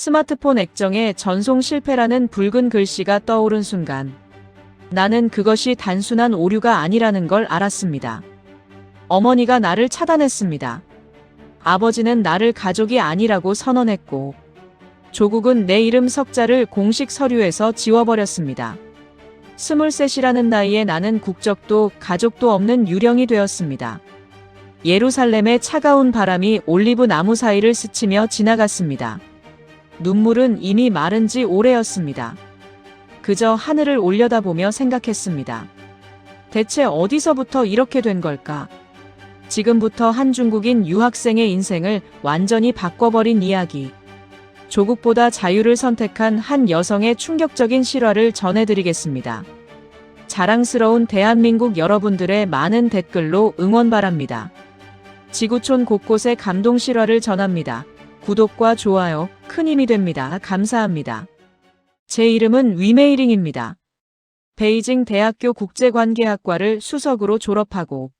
스마트폰 액정에 전송 실패라는 붉은 글씨가 떠오른 순간 나는 그것이 단순한 오류가 아니라는 걸 알았습니다. 어머니가 나를 차단했습니다. 아버지는 나를 가족이 아니라고 선언했고 조국은 내 이름 석자를 공식 서류에서 지워버렸습니다. 23이라는 나이에 나는 국적도 가족도 없는 유령이 되었습니다. 예루살렘의 차가운 바람이 올리브 나무 사이를 스치며 지나갔습니다. 눈물은 이미 마른 지 오래였습니다. 그저 하늘을 올려다보며 생각했습니다. 대체 어디서부터 이렇게 된 걸까? 지금부터 한 중국인 유학생의 인생을 완전히 바꿔버린 이야기. 조국보다 자유를 선택한 한 여성의 충격적인 실화를 전해드리겠습니다. 자랑스러운 대한민국 여러분들의 많은 댓글로 응원 바랍니다. 지구촌 곳곳에 감동 실화를 전합니다. 구독과 좋아요 큰 힘이 됩니다. 감사합니다. 제 이름은 위메이링입니다. 베이징 대학교 국제관계학과를 수석으로 졸업하고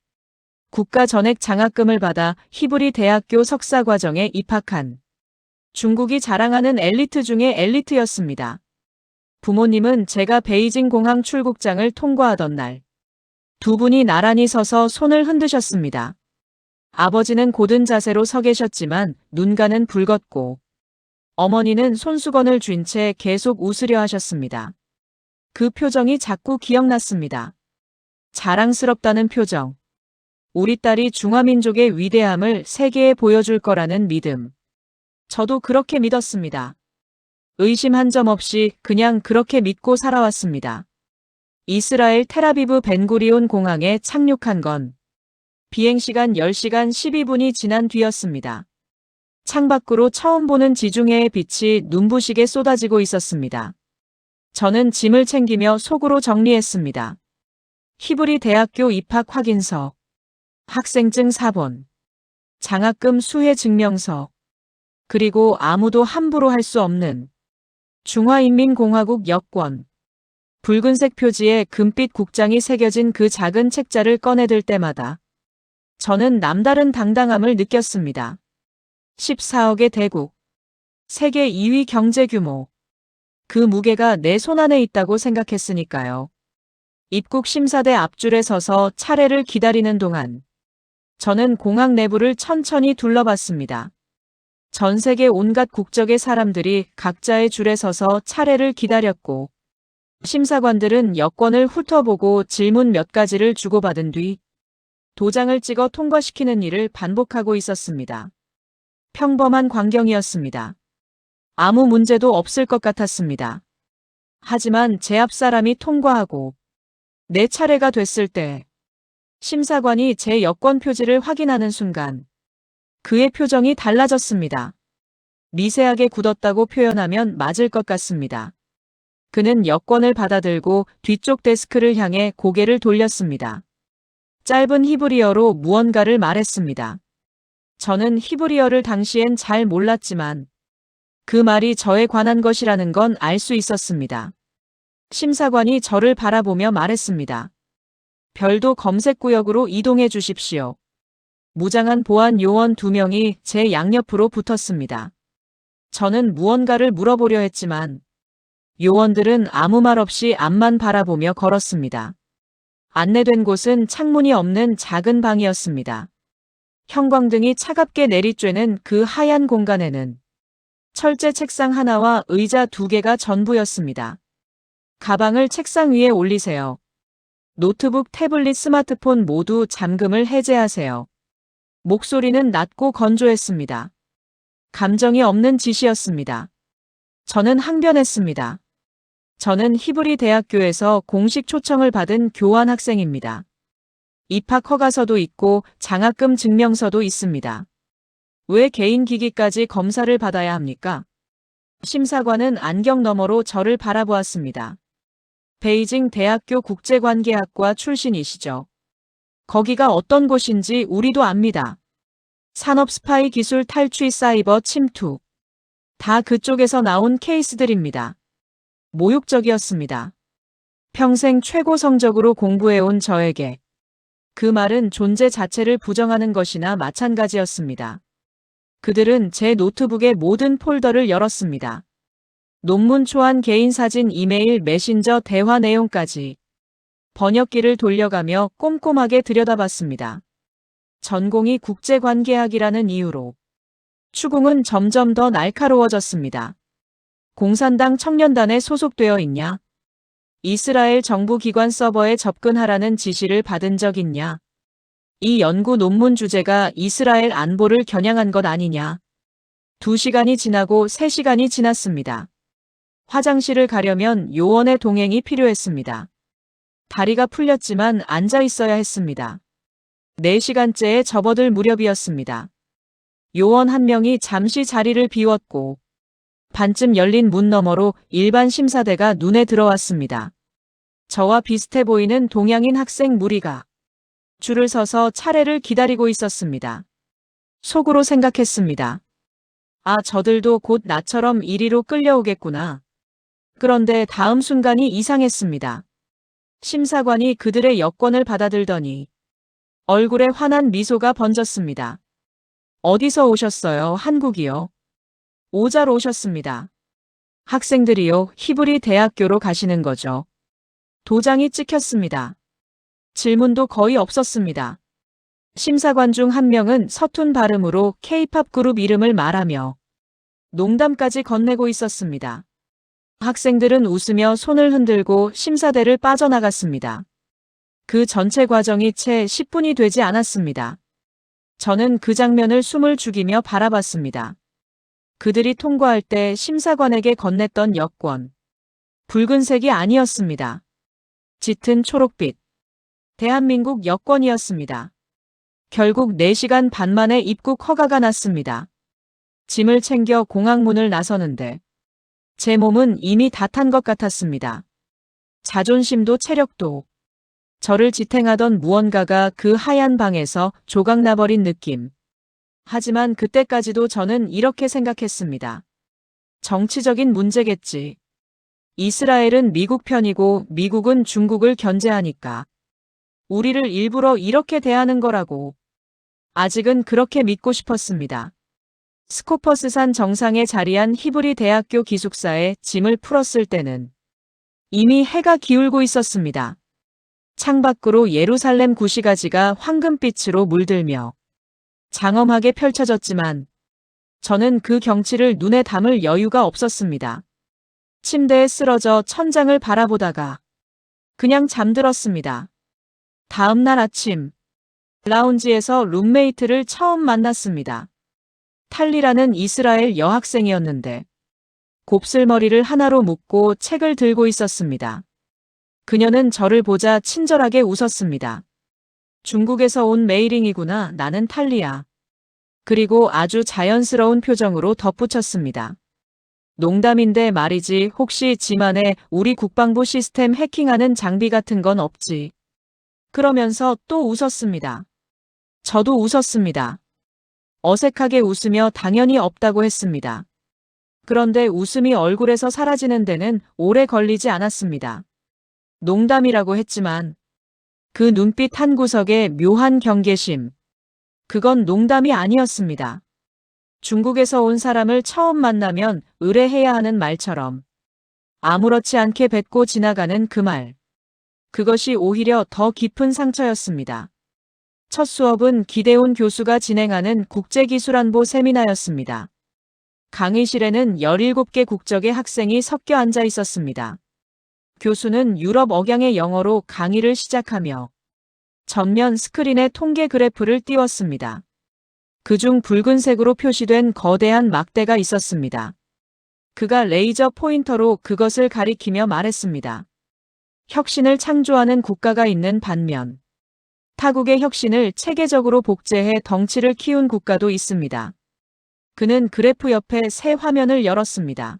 국가 전액 장학금을 받아 히브리 대학교 석사과정에 입학한 중국이 자랑하는 엘리트 중의 엘리트였습니다. 부모님은 제가 베이징 공항 출국장을 통과하던 날 두 분이 나란히 서서 손을 흔드셨습니다. 아버지는 고든 자세로 서 계셨지만 눈가는 붉었고 어머니는 손수건을 쥔 채 계속 웃으려 하셨습니다. 그 표정이 자꾸 기억났습니다. 자랑스럽다는 표정. 우리 딸이 중화민족의 위대함을 세계에 보여줄 거라는 믿음. 저도 그렇게 믿었습니다. 의심 한 점 없이 그냥 그렇게 믿고 살아왔습니다. 이스라엘 텔아비브 벤구리온 공항에 착륙한 건 비행시간 10시간 12분이 지난 뒤였습니다. 창밖으로 처음 보는 지중해의 빛이 눈부시게 쏟아지고 있었습니다. 저는 짐을 챙기며 속으로 정리했습니다. 히브리 대학교 입학 확인서, 학생증 4번, 장학금 수혜 증명서, 그리고 아무도 함부로 할 수 없는 중화인민공화국 여권. 붉은색 표지에 금빛 국장이 새겨진 그 작은 책자를 꺼내들 때마다 저는 남다른 당당함을 느꼈습니다. 14억의 대국, 세계 2위 경제 규모. 그 무게가 내 손안에 있다고 생각했으니까요. 입국 심사대 앞줄에 서서 차례를 기다리는 동안 저는 공항 내부를 천천히 둘러봤습니다. 전 세계 온갖 국적의 사람들이 각자의 줄에 서서 차례를 기다렸고 심사관들은 여권을 훑어보고 질문 몇 가지를 주고받은 뒤 도장을 찍어 통과시키는 일을 반복하고 있었습니다. 평범한 광경이었습니다. 아무 문제도 없을 것 같았습니다. 하지만 제 앞 사람이 통과하고 내 차례가 됐을 때 심사관이 제 여권 표지를 확인하는 순간 그의 표정이 달라졌습니다. 미세하게 굳었다고 표현하면 맞을 것 같습니다. 그는 여권을 받아들고 뒤쪽 데스크를 향해 고개를 돌렸습니다. 짧은 히브리어로 무언가를 말했습니다. 저는 히브리어를 당시엔 잘 몰랐지만 그 말이 저에 관한 것이라는 건 알 수 있었습니다. 심사관이 저를 바라보며 말했습니다. 별도 검색구역으로 이동해 주십시오. 무장한 보안 요원 2명이 제 양옆으로 붙었습니다. 저는 무언가를 물어보려 했지만 요원들은 아무 말 없이 앞만 바라보며 걸었습니다. 안내된 곳은 창문이 없는 작은 방이었습니다. 형광등이 차갑게 내리쬐는 그 하얀 공간에는 철제 책상 하나와 의자 2개가 전부였습니다. 가방을 책상 위에 올리세요. 노트북, 태블릿, 스마트폰 모두 잠금을 해제하세요. 목소리는 낮고 건조했습니다. 감정이 없는 지시였습니다. 저는 항변했습니다. 저는 히브리 대학교에서 공식 초청을 받은 교환 학생입니다. 입학 허가서도 있고 장학금 증명서도 있습니다. 왜 개인 기기까지 검사를 받아야 합니까? 심사관은 안경 너머로 저를 바라보았습니다. 베이징 대학교 국제관계학과 출신이시죠? 거기가 어떤 곳인지 우리도 압니다. 산업 스파이 기술 탈취 사이버 침투. 다 그쪽에서 나온 케이스들입니다. 모욕적이었습니다. 평생 최고 성적으로 공부해온 저에게 그 말은 존재 자체를 부정하는 것이나 마찬가지였습니다. 그들은 제 노트북의 모든 폴더를 열었습니다. 논문 초안, 개인 사진, 이메일, 메신저, 대화 내용까지 번역기를 돌려가며 꼼꼼하게 들여다봤습니다. 전공이 국제관계학이라는 이유로 추궁은 점점 더 날카로워졌습니다. 공산당 청년단에 소속되어 있냐? 이스라엘 정부 기관 서버에 접근하라는 지시를 받은 적 있냐? 이 연구 논문 주제가 이스라엘 안보를 겨냥한 것 아니냐? 2시간이 지나고 3시간이 지났습니다. 화장실을 가려면 요원의 동행이 필요했습니다. 다리가 풀렸지만 앉아 있어야 했습니다. 4시간째에 접어들 무렵이었습니다. 요원 한 명이 잠시 자리를 비웠고 반쯤 열린 문 너머로 일반 심사대가 눈에 들어왔습니다. 저와 비슷해 보이는 동양인 학생 무리가 줄을 서서 차례를 기다리고 있었습니다. 속으로 생각했습니다. 아, 저들도 곧 나처럼 이리로 끌려오겠구나. 그런데 다음 순간이 이상했습니다. 심사관이 그들의 여권을 받아들더니 얼굴에 환한 미소가 번졌습니다. 어디서 오셨어요? 한국이요. 오자로 오셨습니다. 학생들이요. 히브리 대학교로 가시는 거죠. 도장이 찍혔습니다. 질문도 거의 없었습니다. 심사관 중 한 명은 서툰 발음으로 K-팝 그룹 이름을 말하며 농담까지 건네고 있었습니다. 학생들은 웃으며 손을 흔들고 심사대를 빠져나갔습니다. 그 전체 과정이 채 10분이 되지 않았습니다. 저는 그 장면을 숨을 죽이며 바라봤습니다. 그들이 통과할 때 심사관에게 건넸던 여권. 붉은색이 아니었습니다. 짙은 초록빛. 대한민국 여권이었습니다. 결국 4시간 반 만에 입국 허가가 났습니다. 짐을 챙겨 공항문을 나서는데 제 몸은 이미 다 탄 것 같았습니다. 자존심도 체력도. 저를 지탱하던 무언가가 그 하얀 방에서 조각나버린 느낌. 하지만 그때까지도 저는 이렇게 생각했습니다. 정치적인 문제겠지. 이스라엘은 미국 편이고 미국은 중국을 견제하니까. 우리를 일부러 이렇게 대하는 거라고. 아직은 그렇게 믿고 싶었습니다. 스코퍼스산 정상에 자리한 히브리 대학교 기숙사에 짐을 풀었을 때는 이미 해가 기울고 있었습니다. 창밖으로 예루살렘 구시가지가 황금빛으로 물들며 장엄하게 펼쳐졌지만 저는 그 경치를 눈에 담을 여유가 없었습니다. 침대에 쓰러져 천장을 바라보다가 그냥 잠들었습니다. 다음 날 아침 라운지에서 룸메이트를 처음 만났습니다. 탈리라는 이스라엘 여학생이었는데 곱슬머리를 하나로 묶고 책을 들고 있었습니다. 그녀는 저를 보자 친절하게 웃었습니다. 중국에서 온 메이링이구나. 나는 탈리야. 그리고 아주 자연스러운 표정으로 덧붙였습니다. 농담인데 말이지, 혹시 짐 안에 우리 국방부 시스템 해킹하는 장비 같은 건 없지? 그러면서 또 웃었습니다. 저도 웃었습니다. 어색하게 웃으며 당연히 없다고 했습니다. 그런데 웃음이 얼굴에서 사라지는 데는 오래 걸리지 않았습니다. 농담이라고 했지만 그 눈빛 한 구석에 묘한 경계심. 그건 농담이 아니었습니다. 중국에서 온 사람을 처음 만나면 의뢰해야 하는 말처럼 아무렇지 않게 뱉고 지나가는 그 말. 그것이 오히려 더 깊은 상처였습니다. 첫 수업은 기대온 교수가 진행하는 국제기술안보 세미나였습니다. 강의실에는 17개 국적의 학생이 섞여 앉아 있었습니다. 교수는 유럽 억양의 영어로 강의를 시작하며 전면 스크린에 통계 그래프를 띄웠습니다. 그중 붉은색으로 표시된 거대한 막대가 있었습니다. 그가 레이저 포인터로 그것을 가리키며 말했습니다. 혁신을 창조하는 국가가 있는 반면 타국의 혁신을 체계적으로 복제해 덩치를 키운 국가도 있습니다. 그는 그래프 옆에 새 화면을 열었습니다.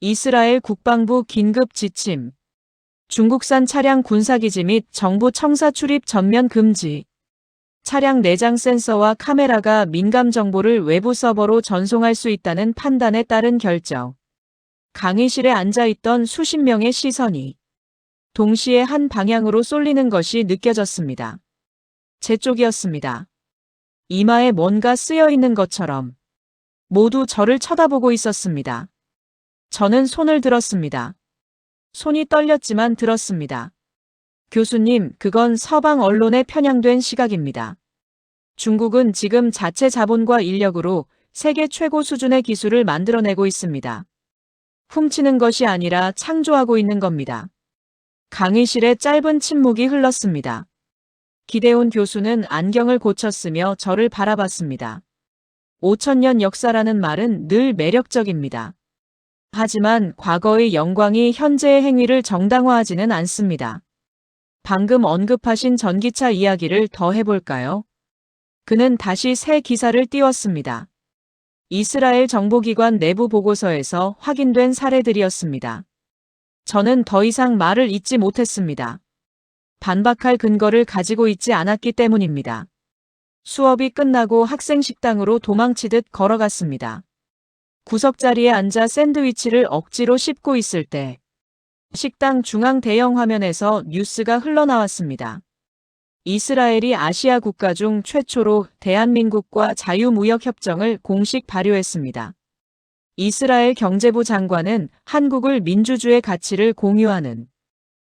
이스라엘 국방부 긴급 지침. 중국산 차량 군사기지 및 정부 청사 출입 전면 금지. 차량 내장 센서와 카메라가 민감 정보를 외부 서버로 전송할 수 있다는 판단에 따른 결정. 강의실에 앉아있던 수십 명의 시선이 동시에 한 방향으로 쏠리는 것이 느껴졌습니다. 제 쪽이었습니다. 이마에 뭔가 쓰여 있는 것처럼 모두 저를 쳐다보고 있었습니다. 저는 손을 들었습니다. 손이 떨렸지만 들었습니다. 교수님, 그건 서방 언론에 편향된 시각입니다. 중국은 지금 자체 자본과 인력으로 세계 최고 수준의 기술을 만들어내고 있습니다. 훔치는 것이 아니라 창조하고 있는 겁니다. 강의실에 짧은 침묵이 흘렀습니다. 기대온 교수는 안경을 고쳤으며 저를 바라봤습니다. 5,000년 역사라는 말은 늘 매력적입니다. 하지만 과거의 영광이 현재의 행위를 정당화하지는 않습니다. 방금 언급하신 전기차 이야기를 더 해볼까요? 그는 다시 새 기사를 띄웠습니다. 이스라엘 정보기관 내부 보고서에서 확인된 사례들이었습니다. 저는 더 이상 말을 잇지 못했습니다. 반박할 근거를 가지고 있지 않았기 때문입니다. 수업이 끝나고 학생 식당으로 도망치듯 걸어갔습니다. 구석자리에 앉아 샌드위치를 억지로 씹고 있을 때 식당 중앙 대형 화면에서 뉴스가 흘러나왔습니다. 이스라엘이 아시아 국가 중 최초로 대한민국과 자유무역협정을 공식 발효했습니다. 이스라엘 경제부 장관은 한국을 민주주의 가치를 공유하는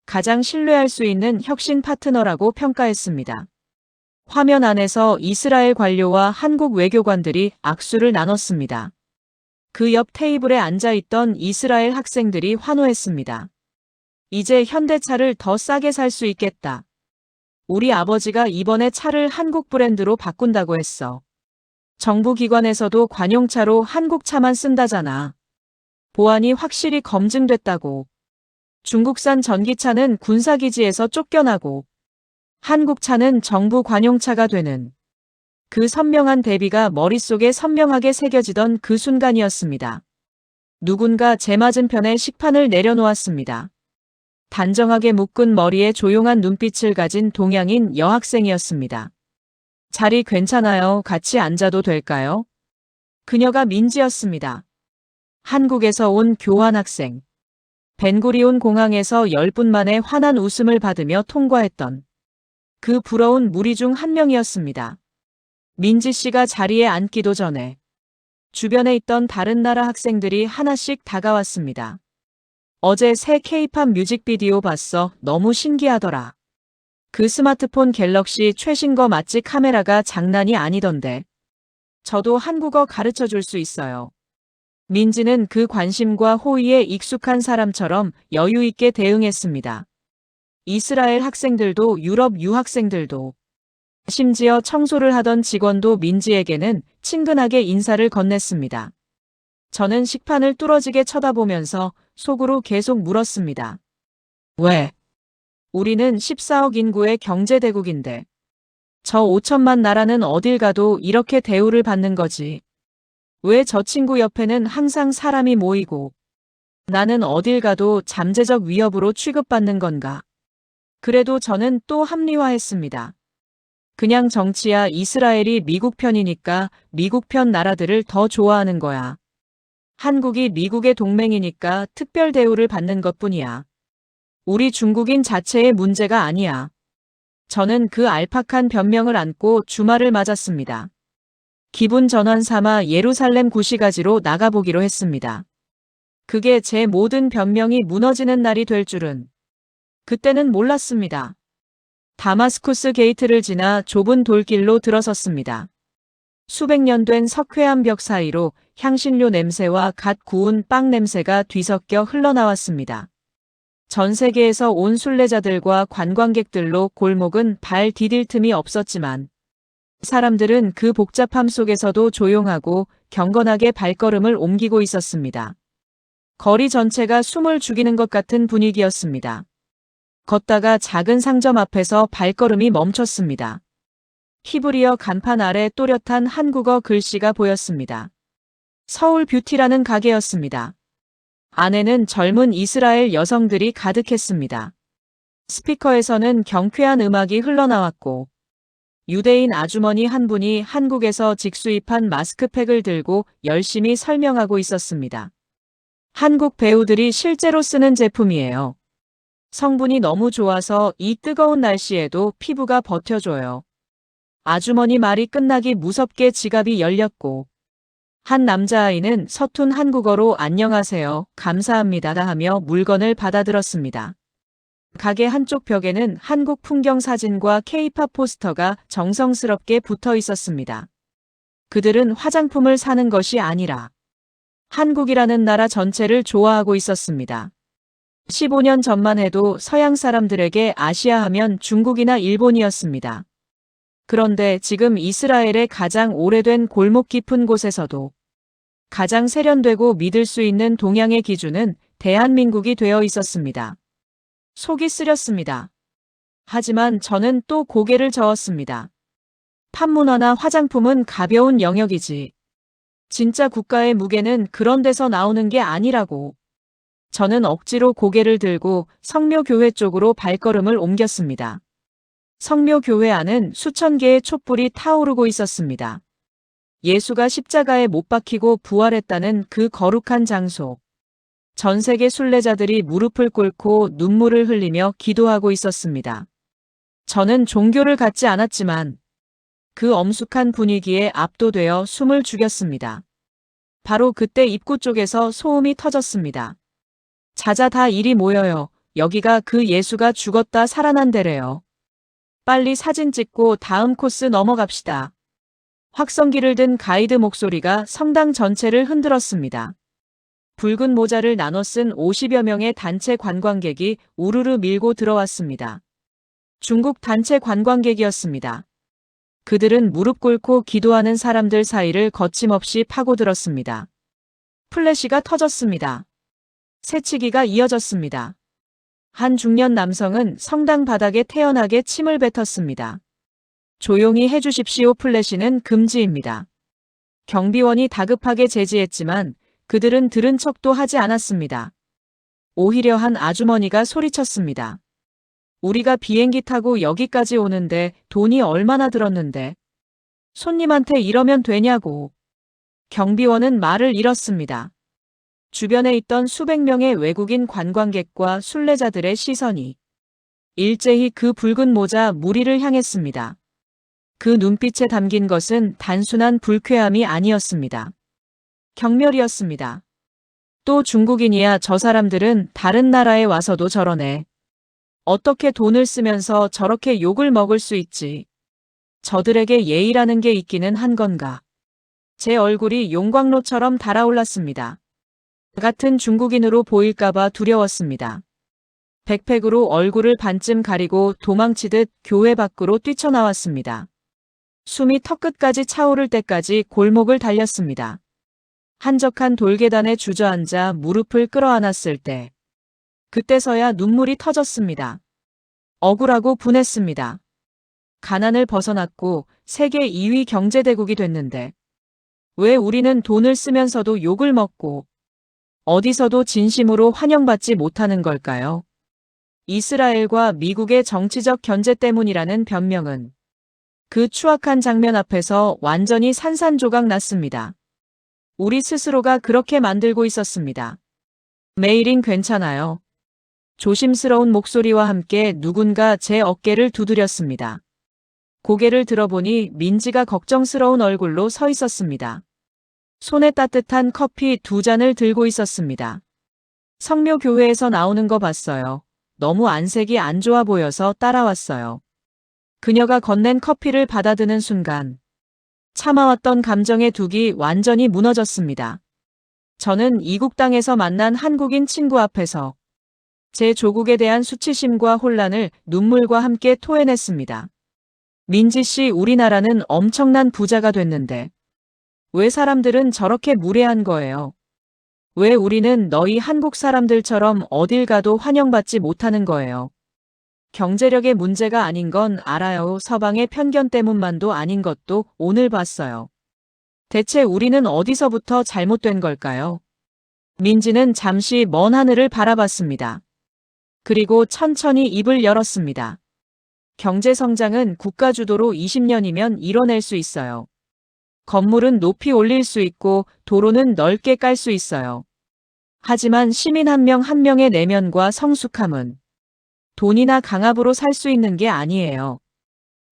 가장 신뢰할 수 있는 혁신 파트너라고 평가했습니다. 화면 안에서 이스라엘 관료와 한국 외교관들이 악수를 나눴습니다. 그 옆 테이블에 앉아있던 이스라엘 학생들이 환호했습니다. 이제 현대차를 더 싸게 살 수 있겠다. 우리 아버지가 이번에 차를 한국 브랜드로 바꾼다고 했어. 정부 기관에서도 관용차로 한국 차만 쓴다잖아. 보안이 확실히 검증됐다고. 중국산 전기차는 군사기지에서 쫓겨나고 한국 차는 정부 관용차가 되는 그 선명한 대비가 머릿속에 선명하게 새겨지던 그 순간이었습니다. 누군가 제 맞은편에 식판을 내려놓았습니다. 단정하게 묶은 머리에 조용한 눈빛을 가진 동양인 여학생이었습니다. 자리 괜찮아요. 같이 앉아도 될까요? 그녀가 민지였습니다. 한국에서 온 교환학생. 벤구리온 공항에서 10분 만에 환한 웃음을 받으며 통과했던 그 부러운 무리 중 한 명이었습니다. 민지 씨가 자리에 앉기도 전에 주변에 있던 다른 나라 학생들이 하나씩 다가왔습니다. 어제 새 K-팝 뮤직비디오 봤어. 너무 신기하더라. 그 스마트폰 갤럭시 최신 거 맞지? 카메라가 장난이 아니던데. 저도 한국어 가르쳐 줄 수 있어요. 민지는 그 관심과 호의에 익숙한 사람처럼 여유 있게 대응했습니다. 이스라엘 학생들도 유럽 유학생들도 심지어 청소를 하던 직원도 민지에게는 친근하게 인사를 건넸습니다. 저는 식판을 뚫어지게 쳐다보면서 속으로 계속 물었습니다. 왜? 우리는 14억 인구의 경제대국인데 저 5천만 나라는 어딜 가도 이렇게 대우를 받는 거지. 왜 저 친구 옆에는 항상 사람이 모이고 나는 어딜 가도 잠재적 위협으로 취급받는 건가? 그래도 저는 또 합리화했습니다. 그냥 정치야. 이스라엘이 미국 편이니까 미국 편 나라들을 더 좋아하는 거야. 한국이 미국의 동맹이니까 특별 대우를 받는 것뿐이야. 우리 중국인 자체의 문제가 아니야. 저는 그 알팍한 변명을 안고 주말을 맞았습니다. 기분 전환 삼아 예루살렘 구시가지로 나가보기로 했습니다. 그게 제 모든 변명이 무너지는 날이 될 줄은 그때는 몰랐습니다. 다마스쿠스 게이트를 지나 좁은 돌길로 들어섰습니다. 수백 년 된 석회암 벽 사이로 향신료 냄새와 갓 구운 빵 냄새가 뒤섞여 흘러나왔습니다. 전 세계에서 온 순례자들과 관광객들로 골목은 발 디딜 틈이 없었지만 사람들은 그 복잡함 속에서도 조용하고 경건하게 발걸음을 옮기고 있었습니다. 거리 전체가 숨을 죽이는 것 같은 분위기였습니다. 걷다가 작은 상점 앞에서 발걸음이 멈췄습니다. 히브리어 간판 아래 또렷한 한국어 글씨가 보였습니다. 서울 뷰티라는 가게였습니다. 안에는 젊은 이스라엘 여성들이 가득했습니다. 스피커에서는 경쾌한 음악이 흘러나왔고 유대인 아주머니 한 분이 한국에서 직수입한 마스크팩을 들고 열심히 설명하고 있었습니다. 한국 배우들이 실제로 쓰는 제품이에요. 성분이 너무 좋아서 이 뜨거운 날씨에도 피부가 버텨줘요. 아주머니 말이 끝나기 무섭게 지갑이 열렸고 한 남자아이는 서툰 한국어로 안녕하세요, 감사합니다 하며 물건을 받아들었습니다. 가게 한쪽 벽에는 한국 풍경 사진과 케이팝 포스터가 정성스럽게 붙어 있었습니다. 그들은 화장품을 사는 것이 아니라 한국이라는 나라 전체를 좋아하고 있었습니다. 15년 전만 해도 서양 사람들에게 아시아 하면 중국이나 일본이었습니다. 그런데 지금 이스라엘의 가장 오래된 골목 깊은 곳에서도 가장 세련되고 믿을 수 있는 동양의 기준은 대한민국이 되어 있었습니다. 속이 쓰렸습니다. 하지만 저는 또 고개를 저었습니다. 판문화나 화장품은 가벼운 영역이지. 진짜 국가의 무게는 그런 데서 나오는 게 아니라고. 저는 억지로 고개를 들고 성묘교회 쪽으로 발걸음을 옮겼습니다. 성묘교회 안은 수천 개의 촛불이 타오르고 있었습니다. 예수가 십자가에 못 박히고 부활했다는 그 거룩한 장소. 전 세계 순례자들이 무릎을 꿇고 눈물을 흘리며 기도하고 있었습니다. 저는 종교를 갖지 않았지만 그 엄숙한 분위기에 압도되어 숨을 죽였습니다. 바로 그때 입구 쪽에서 소음이 터졌습니다. 자자 다 이리 모여요. 여기가 그 예수가 죽었다 살아난 데래요. 빨리 사진 찍고 다음 코스 넘어갑시다. 확성기를 든 가이드 목소리가 성당 전체를 흔들었습니다. 붉은 모자를 나눠 쓴 50여 명의 단체 관광객이 우르르 밀고 들어왔습니다. 중국 단체 관광객이었습니다. 그들은 무릎 꿇고 기도하는 사람들 사이를 거침없이 파고들었습니다. 플래시가 터졌습니다. 새치기가 이어졌습니다. 한 중년 남성은 성당 바닥에 태연하게 침을 뱉었습니다. 조용히 해주십시오. 플래시는 금지입니다. 경비원이 다급하게 제지했지만 그들은 들은 척도 하지 않았습니다. 오히려 한 아주머니가 소리쳤습니다. 우리가 비행기 타고 여기까지 오는데 돈이 얼마나 들었는데 손님한테 이러면 되냐고. 경비원은 말을 잃었습니다. 주변에 있던 수백 명의 외국인 관광객과 순례자들의 시선이 일제히 그 붉은 모자 무리를 향했습니다. 그 눈빛에 담긴 것은 단순한 불쾌함이 아니었습니다. 경멸이었습니다. 또 중국인이야 저 사람들은 다른 나라에 와서도 저러네. 어떻게 돈을 쓰면서 저렇게 욕을 먹을 수 있지? 저들에게 예의라는 게 있기는 한 건가? 제 얼굴이 용광로처럼 달아올랐습니다. 같은 중국인으로 보일까봐 두려웠습니다. 백팩으로 얼굴을 반쯤 가리고 도망치듯 교회 밖으로 뛰쳐나왔습니다. 숨이 턱끝까지 차오를 때까지 골목을 달렸습니다. 한적한 돌계단에 주저앉아 무릎을 끌어안았을 때 그때서야 눈물이 터졌습니다. 억울하고 분했습니다. 가난을 벗어났고 세계 2위 경제대국이 됐는데 왜 우리는 돈을 쓰면서도 욕을 먹고 어디서도 진심으로 환영받지 못하는 걸까요? 이스라엘과 미국의 정치적 견제 때문이라는 변명은 그 추악한 장면 앞에서 완전히 산산조각 났습니다. 우리 스스로가 그렇게 만들고 있었습니다. 메일인 괜찮아요. 조심스러운 목소리와 함께 누군가 제 어깨를 두드렸습니다. 고개를 들어보니 민지가 걱정스러운 얼굴로 서 있었습니다. 손에 따뜻한 커피 2잔을 들고 있었습니다. 성묘교회에서 나오는 거 봤어요. 너무 안색이 안 좋아 보여서 따라왔어요. 그녀가 건넨 커피를 받아드는 순간 참아왔던 감정의 둑이 완전히 무너졌습니다. 저는 이국 땅에서 만난 한국인 친구 앞에서 제 조국에 대한 수치심과 혼란을 눈물과 함께 토해냈습니다. 민지 씨, 우리나라는 엄청난 부자가 됐는데 왜 사람들은 저렇게 무례한 거예요? 왜 우리는 너희 한국 사람들처럼 어딜 가도 환영받지 못하는 거예요? 경제력의 문제가 아닌 건 알아요. 서방의 편견 때문만도 아닌 것도 오늘 봤어요. 대체 우리는 어디서부터 잘못된 걸까요? 민지는 잠시 먼 하늘을 바라봤습니다. 그리고 천천히 입을 열었습니다. 경제 성장은 국가 주도로 20년이면 이뤄낼 수 있어요. 건물은 높이 올릴 수 있고 도로는 넓게 깔 수 있어요. 하지만 시민 한 명 한 명의 내면과 성숙함은 돈이나 강압으로 살 수 있는 게 아니에요.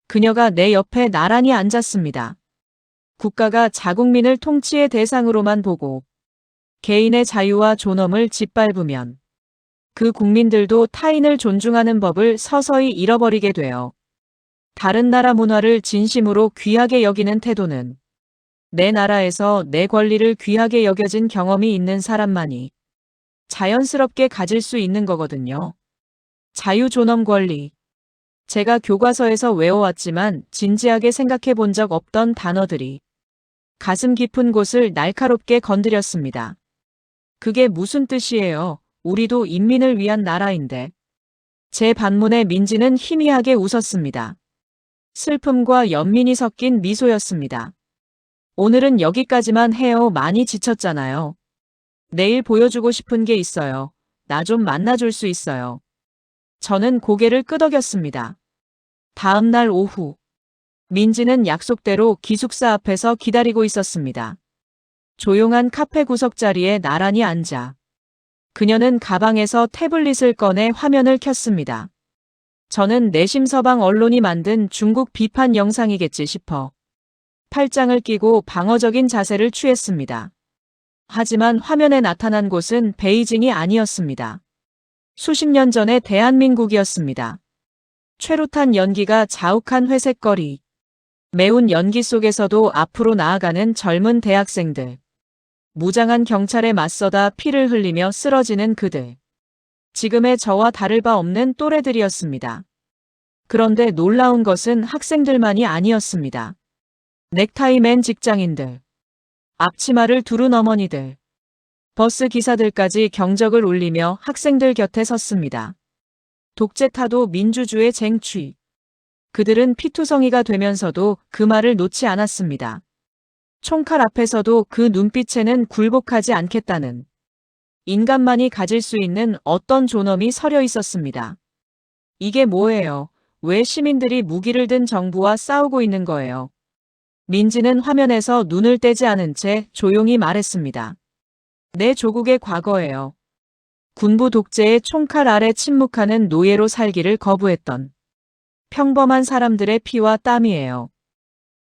그녀가 내 옆에 나란히 앉았습니다. 국가가 자국민을 통치의 대상으로만 보고 개인의 자유와 존엄을 짓밟으면 그 국민들도 타인을 존중하는 법을 서서히 잃어버리게 돼요. 다른 나라 문화를 진심으로 귀하게 여기는 태도는 내 나라에서 내 권리를 귀하게 여겨진 경험이 있는 사람만이 자연스럽게 가질 수 있는 거거든요. 자유, 존엄, 권리. 제가 교과서에서 외워왔지만 진지하게 생각해 본 적 없던 단어들이 가슴 깊은 곳을 날카롭게 건드렸습니다. 그게 무슨 뜻이에요? 우리도 인민을 위한 나라인데. 제 반문에 민지는 희미하게 웃었습니다. 슬픔과 연민이 섞인 미소였습니다. 오늘은 여기까지만 해요. 많이 지쳤잖아요. 내일 보여주고 싶은 게 있어요. 나 좀 만나줄 수 있어요. 저는 고개를 끄덕였습니다. 다음 날 오후, 민지는 약속대로 기숙사 앞에서 기다리고 있었습니다. 조용한 카페 구석자리에 나란히 앉아 그녀는 가방에서 태블릿을 꺼내 화면을 켰습니다. 저는 내심 서방 언론이 만든 중국 비판 영상이겠지 싶어 팔짱을 끼고 방어적인 자세를 취했습니다. 하지만 화면에 나타난 곳은 베이징이 아니었습니다. 수십 년 전의 대한민국이었습니다. 최루탄 연기가 자욱한 회색 거리. 매운 연기 속에서도 앞으로 나아가는 젊은 대학생들. 무장한 경찰에 맞서다 피를 흘리며 쓰러지는 그들. 지금의 저와 다를 바 없는 또래들이었습니다. 그런데 놀라운 것은 학생들만이 아니었습니다. 넥타이 맨 직장인들. 앞치마를 두른 어머니들. 버스 기사들까지 경적을 울리며 학생들 곁에 섰습니다. 독재타도 민주주의 쟁취. 그들은 피투성이가 되면서도 그 말을 놓지 않았습니다. 총칼 앞에서도 그 눈빛에는 굴복하지 않겠다는 인간만이 가질 수 있는 어떤 존엄이 서려 있었습니다. 이게 뭐예요? 왜 시민들이 무기를 든 정부와 싸우고 있는 거예요? 민지는 화면에서 눈을 떼지 않은 채 조용히 말했습니다. 내 조국의 과거예요. 군부 독재의 총칼 아래 침묵하는 노예로 살기를 거부했던 평범한 사람들의 피와 땀이에요.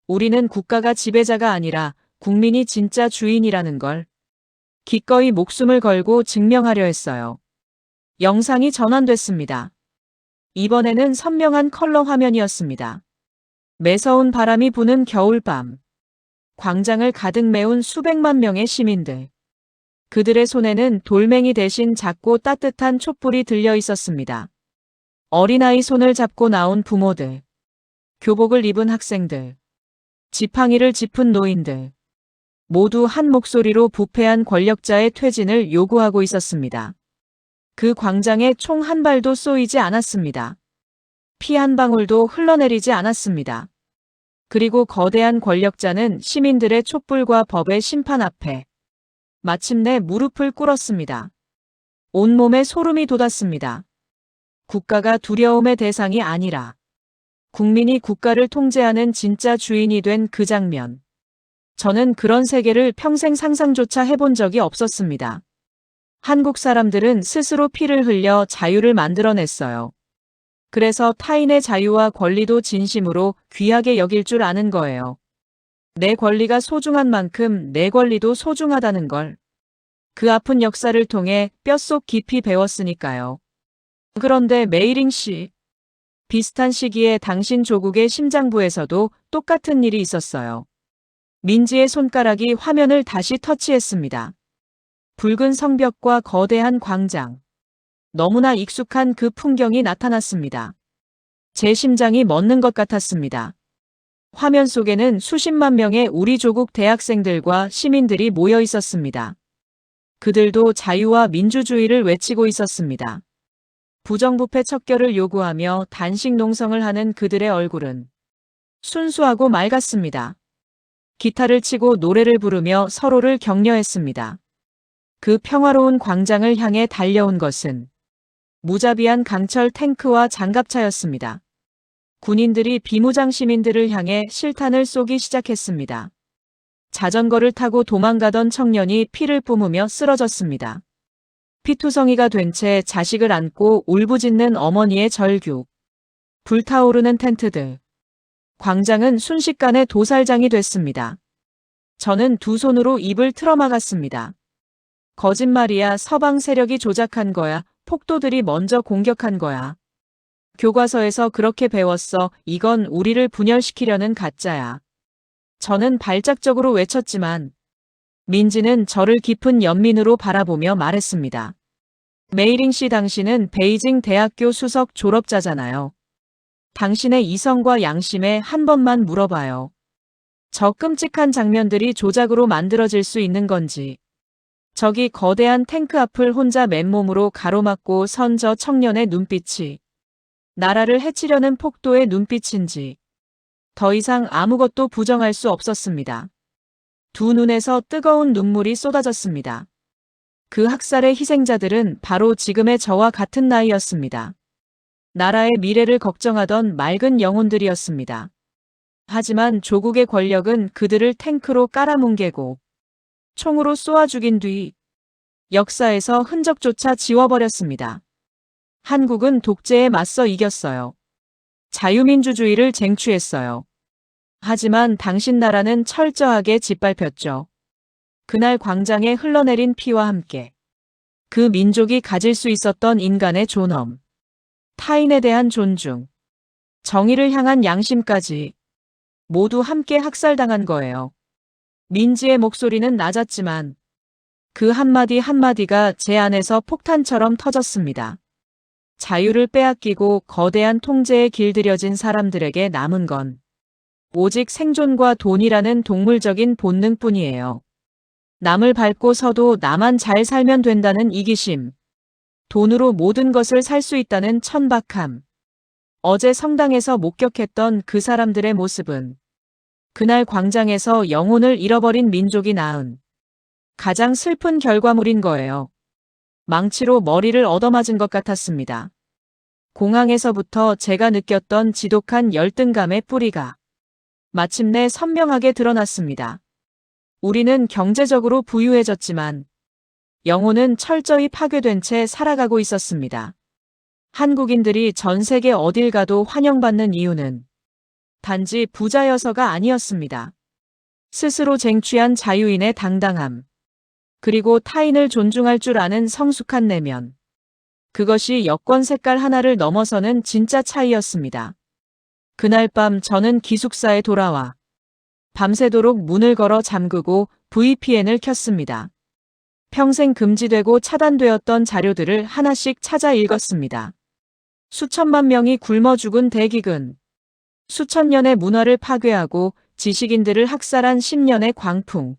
우리는 국가가 지배자가 아니라 국민이 진짜 주인이라는 걸 기꺼이 목숨을 걸고 증명하려 했어요. 영상이 전환됐습니다. 이번에는 선명한 컬러 화면이었습니다. 매서운 바람이 부는 겨울밤. 광장을 가득 메운 수백만 명의 시민들. 그들의 손에는 돌멩이 대신 작고 따뜻한 촛불이 들려 있었습니다. 어린아이 손을 잡고 나온 부모들. 교복을 입은 학생들. 지팡이를 짚은 노인들. 모두 한 목소리로 부패한 권력자의 퇴진을 요구하고 있었습니다. 그 광장에 총 한 발도 쏘이지 않았습니다. 피 한 방울도 흘러내리지 않았습니다. 그리고 거대한 권력자는 시민들의 촛불과 법의 심판 앞에 마침내 무릎을 꿇었습니다. 온몸에 소름이 돋았습니다. 국가가 두려움의 대상이 아니라 국민이 국가를 통제하는 진짜 주인이 된 그 장면. 저는 그런 세계를 평생 상상조차 해본 적이 없었습니다. 한국 사람들은 스스로 피를 흘려 자유를 만들어냈어요. 그래서 타인의 자유와 권리도 진심으로 귀하게 여길 줄 아는 거예요. 내 권리가 소중한 만큼 내 권리도 소중하다는 걸. 그 아픈 역사를 통해 뼛속 깊이 배웠으니까요. 그런데 메이링 씨, 비슷한 시기에 당신 조국의 심장부에서도 똑같은 일이 있었어요. 민지의 손가락이 화면을 다시 터치했습니다. 붉은 성벽과 거대한 광장. 너무나 익숙한 그 풍경이 나타났습니다. 제 심장이 멎는 것 같았습니다. 화면 속에는 수십만 명의 우리 조국 대학생들과 시민들이 모여 있었습니다. 그들도 자유와 민주주의를 외치고 있었습니다. 부정부패 척결을 요구하며 단식 농성을 하는 그들의 얼굴은 순수하고 맑았습니다. 기타를 치고 노래를 부르며 서로를 격려했습니다. 그 평화로운 광장을 향해 달려온 것은 무자비한 강철 탱크와 장갑차였습니다. 군인들이 비무장 시민들을 향해 실탄을 쏘기 시작했습니다. 자전거를 타고 도망가던 청년이 피를 뿜으며 쓰러졌습니다. 피투성이가 된 채 자식을 안고 울부짖는 어머니의 절규. 불타오르는 텐트들. 광장은 순식간에 도살장이 됐습니다. 저는 두 손으로 입을 틀어막았습니다. 거짓말이야. 서방 세력이 조작한 거야. 폭도들이 먼저 공격한 거야. 교과서에서 그렇게 배웠어. 이건 우리를 분열시키려는 가짜야. 저는 발작적으로 외쳤지만 민지는 저를 깊은 연민으로 바라보며 말했습니다. 메이링 씨, 당신은 베이징 대학교 수석 졸업자잖아요. 당신의 이성과 양심에 한 번만 물어봐요. 저 끔찍한 장면들이 조작으로 만들어질 수 있는 건지, 저기 거대한 탱크 앞을 혼자 맨몸으로 가로막고 선 저 청년의 눈빛이 나라를 해치려는 폭도의 눈빛인지 더 이상 아무것도 부정할 수 없었습니다. 두 눈에서 뜨거운 눈물이 쏟아졌습니다. 그 학살의 희생자들은 바로 지금의 저와 같은 나이였습니다. 나라의 미래를 걱정하던 맑은 영혼들이었습니다. 하지만 조국의 권력은 그들을 탱크로 깔아뭉개고 총으로 쏘아 죽인 뒤 역사에서 흔적조차 지워버렸습니다. 한국은 독재에 맞서 이겼어요. 자유민주주의를 쟁취했어요. 하지만 당신 나라는 철저하게 짓밟혔죠. 그날 광장에 흘러내린 피와 함께 그 민족이 가질 수 있었던 인간의 존엄, 타인에 대한 존중, 정의를 향한 양심까지 모두 함께 학살당한 거예요. 민지의 목소리는 낮았지만 그 한마디 한마디가 제 안에서 폭탄처럼 터졌습니다. 자유를 빼앗기고 거대한 통제에 길들여진 사람들에게 남은 건 오직 생존과 돈이라는 동물적인 본능뿐이에요. 남을 밟고 서도 나만 잘 살면 된다는 이기심, 돈으로 모든 것을 살 수 있다는 천박함. 어제 성당에서 목격했던 그 사람들의 모습은 그날 광장에서 영혼을 잃어버린 민족이 낳은 가장 슬픈 결과물인 거예요. 망치로 머리를 얻어맞은 것 같았습니다. 공항에서부터 제가 느꼈던 지독한 열등감의 뿌리가 마침내 선명하게 드러났습니다. 우리는 경제적으로 부유해졌지만 영혼은 철저히 파괴된 채 살아가고 있었습니다. 한국인들이 전 세계 어딜 가도 환영받는 이유는 단지 부자여서가 아니었습니다. 스스로 쟁취한 자유인의 당당함, 그리고 타인을 존중할 줄 아는 성숙한 내면. 그것이 여권 색깔 하나를 넘어서는 진짜 차이였습니다. 그날 밤 저는 기숙사에 돌아와 밤새도록 문을 걸어 잠그고 VPN을 켰습니다. 평생 금지되고 차단되었던 자료들을 하나씩 찾아 읽었습니다. 수천만 명이 굶어 죽은 대기근, 수천 년의 문화를 파괴하고 지식인들을 학살한 10년의 광풍,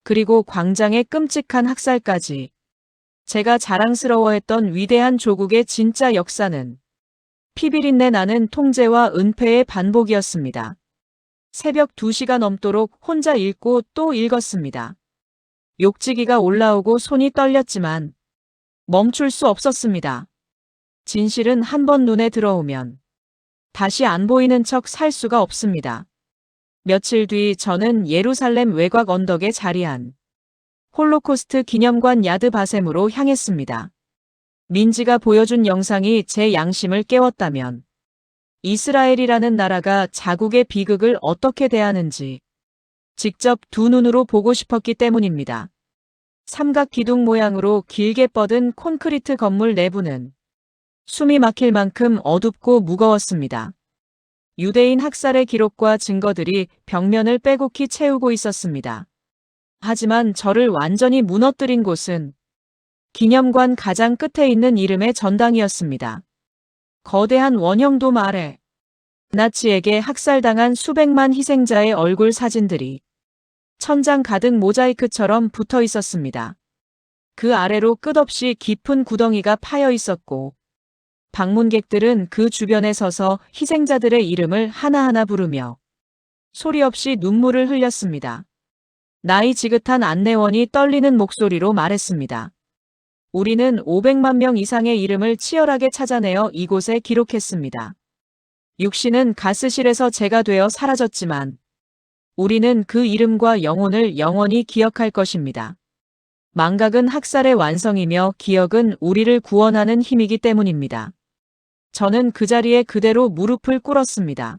그리고 광장의 끔찍한 학살까지. 제가 자랑스러워했던 위대한 조국의 진짜 역사는 피비린내 나는 통제와 은폐의 반복이었습니다. 새벽 2시가 넘도록 혼자 읽고 또 읽었습니다. 욕지기가 올라오고 손이 떨렸지만 멈출 수 없었습니다. 진실은 한번 눈에 들어오면 다시 안 보이는 척 살 수가 없습니다. 며칠 뒤 저는 예루살렘 외곽 언덕에 자리한 홀로코스트 기념관 야드 바셈으로 향했습니다. 민지가 보여준 영상이 제 양심을 깨웠다면 이스라엘이라는 나라가 자국의 비극을 어떻게 대하는지 직접 두 눈으로 보고 싶었기 때문입니다. 삼각 기둥 모양으로 길게 뻗은 콘크리트 건물 내부는 숨이 막힐 만큼 어둡고 무거웠습니다. 유대인 학살의 기록과 증거들이 벽면을 빼곡히 채우고 있었습니다. 하지만 저를 완전히 무너뜨린 곳은 기념관 가장 끝에 있는 이름의 전당이었습니다. 거대한 원형돔 아래 나치에게 학살당한 수백만 희생자의 얼굴 사진들이 천장 가득 모자이크처럼 붙어 있었습니다. 그 아래로 끝없이 깊은 구덩이가 파여 있었고 방문객들은 그 주변에 서서 희생자들의 이름을 하나하나 부르며 소리 없이 눈물을 흘렸습니다. 나이 지긋한 안내원이 떨리는 목소리로 말했습니다. 우리는 500만 명 이상의 이름을 치열하게 찾아내어 이곳에 기록했습니다. 육신은 가스실에서 재가 되어 사라졌지만 우리는 그 이름과 영혼을 영원히 기억할 것입니다. 망각은 학살의 완성이며 기억은 우리를 구원하는 힘이기 때문입니다. 저는 그 자리에 그대로 무릎을 꿇었습니다.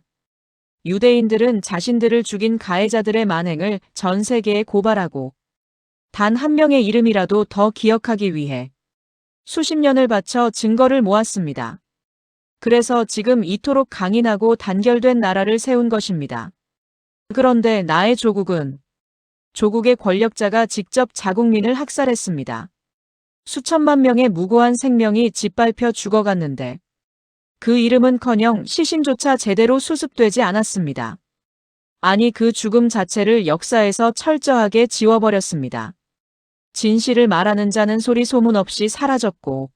유대인들은 자신들을 죽인 가해자들의 만행을 전 세계에 고발하고 단 한 명의 이름이라도 더 기억하기 위해 수십 년을 바쳐 증거를 모았습니다. 그래서 지금 이토록 강인하고 단결된 나라를 세운 것입니다. 그런데 나의 조국의 권력자가 직접 자국민을 학살했습니다. 수천만 명의 무고한 생명이 짓밟혀 죽어갔는데 그 이름은커녕 시신조차 제대로 수습되지 않았습니다. 아니, 그 죽음 자체를 역사에서 철저하게 지워버렸습니다. 진실을 말하는 자는 소리 소문 없이 사라졌고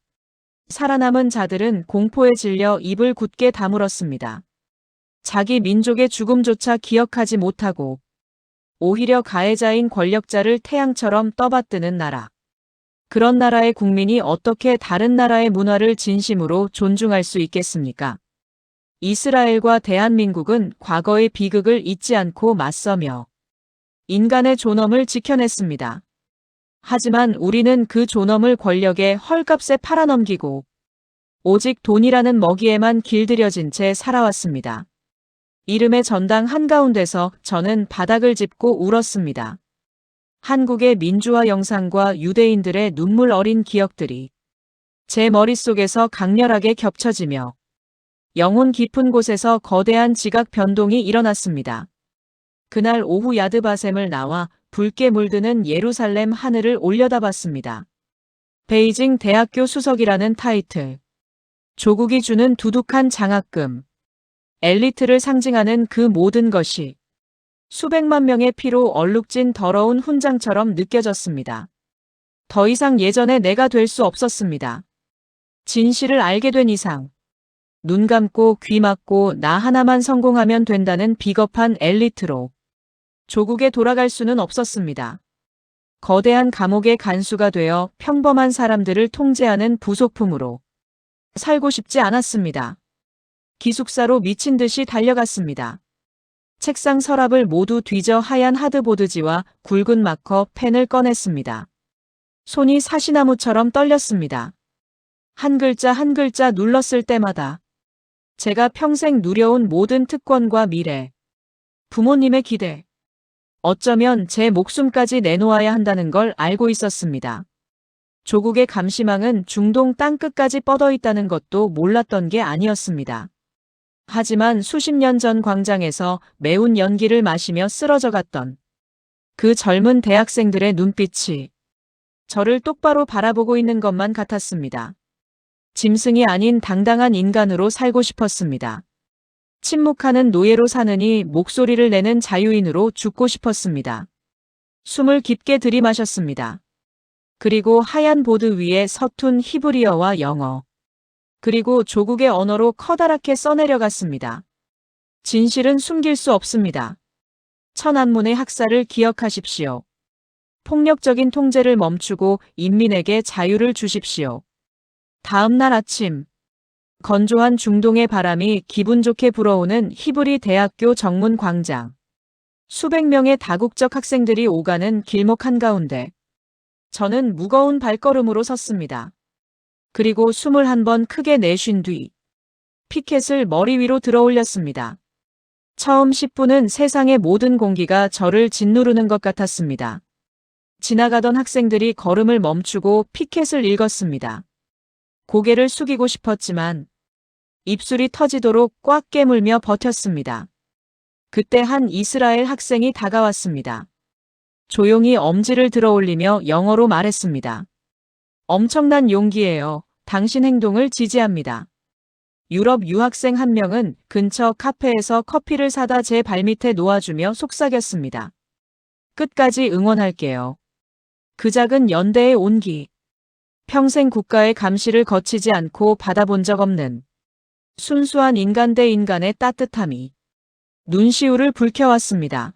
살아남은 자들은 공포에 질려 입을 굳게 다물었습니다. 자기 민족의 죽음조차 기억하지 못하고 오히려 가해자인 권력자를 태양처럼 떠받드는 나라. 그런 나라의 국민이 어떻게 다른 나라의 문화를 진심으로 존중할 수 있겠습니까? 이스라엘과 대한민국은 과거의 비극을 잊지 않고 맞서며 인간의 존엄을 지켜냈습니다. 하지만 우리는 그 존엄을 권력의 헐값에 팔아넘기고 오직 돈이라는 먹이에만 길들여진 채 살아왔습니다. 이름의 전당 한가운데서 저는 바닥을 짚고 울었습니다. 한국의 민주화 영상과 유대인들의 눈물 어린 기억들이 제 머릿속에서 강렬하게 겹쳐지며 영혼 깊은 곳에서 거대한 지각 변동이 일어났습니다. 그날 오후 야드바셈을 나와 붉게 물드는 예루살렘 하늘을 올려다봤습니다. 베이징 대학교 수석이라는 타이틀, 조국이 주는 두둑한 장학금, 엘리트를 상징하는 그 모든 것이 수백만 명의 피로 얼룩진 더러운 훈장처럼 느껴졌습니다. 더 이상 예전의 내가 될 수 없었습니다. 진실을 알게 된 이상 눈 감고 귀 막고 나 하나만 성공하면 된다는 비겁한 엘리트로 조국에 돌아갈 수는 없었습니다. 거대한 감옥의 간수가 되어 평범한 사람들을 통제하는 부속품으로 살고 싶지 않았습니다. 기숙사로 미친 듯이 달려갔습니다. 책상 서랍을 모두 뒤져 하얀 하드보드지와 굵은 마커, 펜을 꺼냈습니다. 손이 사시나무처럼 떨렸습니다. 한 글자 한 글자 눌렀을 때마다 제가 평생 누려온 모든 특권과 미래, 부모님의 기대, 어쩌면 제 목숨까지 내놓아야 한다는 걸 알고 있었습니다. 조국의 감시망은 중동 땅끝까지 뻗어 있다는 것도 몰랐던 게 아니었습니다. 하지만 수십 년 전 광장에서 매운 연기를 마시며 쓰러져 갔던 그 젊은 대학생들의 눈빛이 저를 똑바로 바라보고 있는 것만 같았습니다. 짐승이 아닌 당당한 인간으로 살고 싶었습니다. 침묵하는 노예로 사느니 목소리를 내는 자유인으로 죽고 싶었습니다. 숨을 깊게 들이마셨습니다. 그리고 하얀 보드 위에 서툰 히브리어와 영어, 그리고 조국의 언어로 커다랗게 써내려갔습니다. 진실은 숨길 수 없습니다. 천안문의 학살을 기억하십시오. 폭력적인 통제를 멈추고 인민에게 자유를 주십시오. 다음 날 아침, 건조한 중동의 바람이 기분 좋게 불어오는 히브리 대학교 정문 광장. 수백 명의 다국적 학생들이 오가는 길목 한가운데 저는 무거운 발걸음으로 섰습니다. 그리고 21번 크게 내쉰 뒤 피켓을 머리 위로 들어올렸습니다. 처음 10분은 세상의 모든 공기가 저를 짓누르는 것 같았습니다. 지나가던 학생들이 걸음을 멈추고 피켓을 읽었습니다. 고개를 숙이고 싶었지만 입술이 터지도록 꽉 깨물며 버텼습니다. 그때 한 이스라엘 학생이 다가왔습니다. 조용히 엄지를 들어올리며 영어로 말했습니다. 엄청난 용기예요. 당신 행동을 지지합니다. 유럽 유학생 한 명은 근처 카페에서 커피를 사다 제 발밑에 놓아주며 속삭였습니다. 끝까지 응원할게요. 그 작은 연대의 온기. 평생 국가의 감시를 거치지 않고 받아본 적 없는 순수한 인간 대 인간의 따뜻함이 눈시울을 붉혀왔습니다.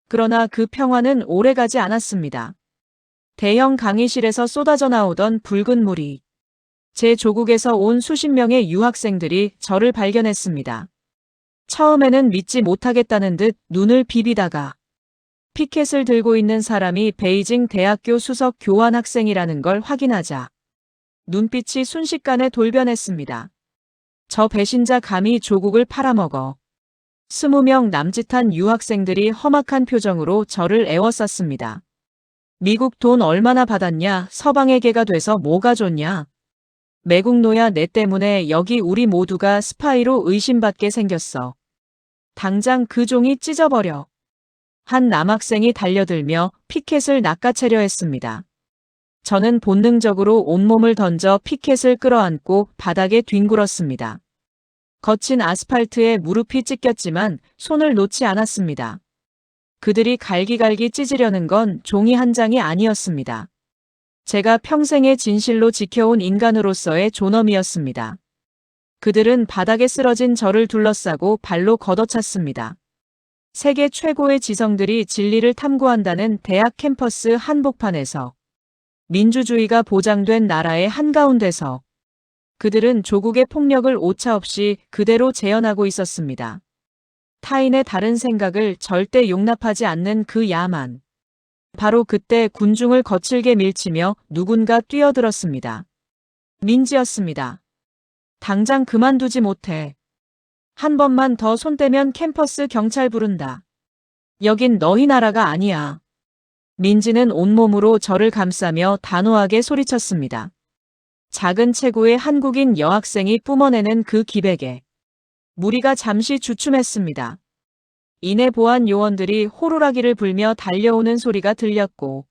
그러나 그 평화는 오래가지 않았습니다. 대형 강의실에서 쏟아져 나오던 붉은 물이 제 조국에서 온 수십 명의 유학생들이 저를 발견했습니다. 처음에는 믿지 못하겠다는 듯 눈을 비비다가 피켓을 들고 있는 사람이 베이징 대학교 수석 교환학생이라는 걸 확인하자 눈빛이 순식간에 돌변했습니다. 저 배신자 감히 조국을 팔아먹어 20명 남짓한 유학생들이 험악한 표정으로 저를 에워쌌습니다. 미국 돈 얼마나 받았냐? 서방의 개가 돼서 뭐가 좋냐? 매국노야 내 때문에 여기 우리 모두가 스파이로 의심받게 생겼어. 당장 그 종이 찢어버려. 한 남학생이 달려들며 피켓을 낚아채려 했습니다. 저는 본능적으로 온몸을 던져 피켓을 끌어안고 바닥에 뒹굴었습니다. 거친 아스팔트에 무릎이 찢겼지만 손을 놓지 않았습니다. 그들이 갈기갈기 찢으려는 건 종이 한 장이 아니었습니다. 제가 평생의 진실로 지켜온 인간으로서의 존엄이었습니다. 그들은 바닥에 쓰러진 저를 둘러싸고 발로 걷어찼습니다. 세계 최고의 지성들이 진리를 탐구한다는 대학 캠퍼스 한복판에서, 민주주의가 보장된 나라의 한가운데서 그들은 조국의 폭력을 오차없이 그대로 재현하고 있었습니다. 타인의 다른 생각을 절대 용납하지 않는 그 야만. 바로 그때 군중을 거칠게 밀치며 누군가 뛰어들었습니다. 민지였습니다. 당장 그만두지 못해. 한 번만 더 손대면 캠퍼스 경찰 부른다. 여긴 너희 나라가 아니야. 민지는 온몸으로 저를 감싸며 단호하게 소리쳤습니다. 작은 체구의 한국인 여학생이 뿜어내는 그 기백에 무리가 잠시 주춤했습니다. 이내 보안 요원들이 호루라기를 불며 달려오는 소리가 들렸고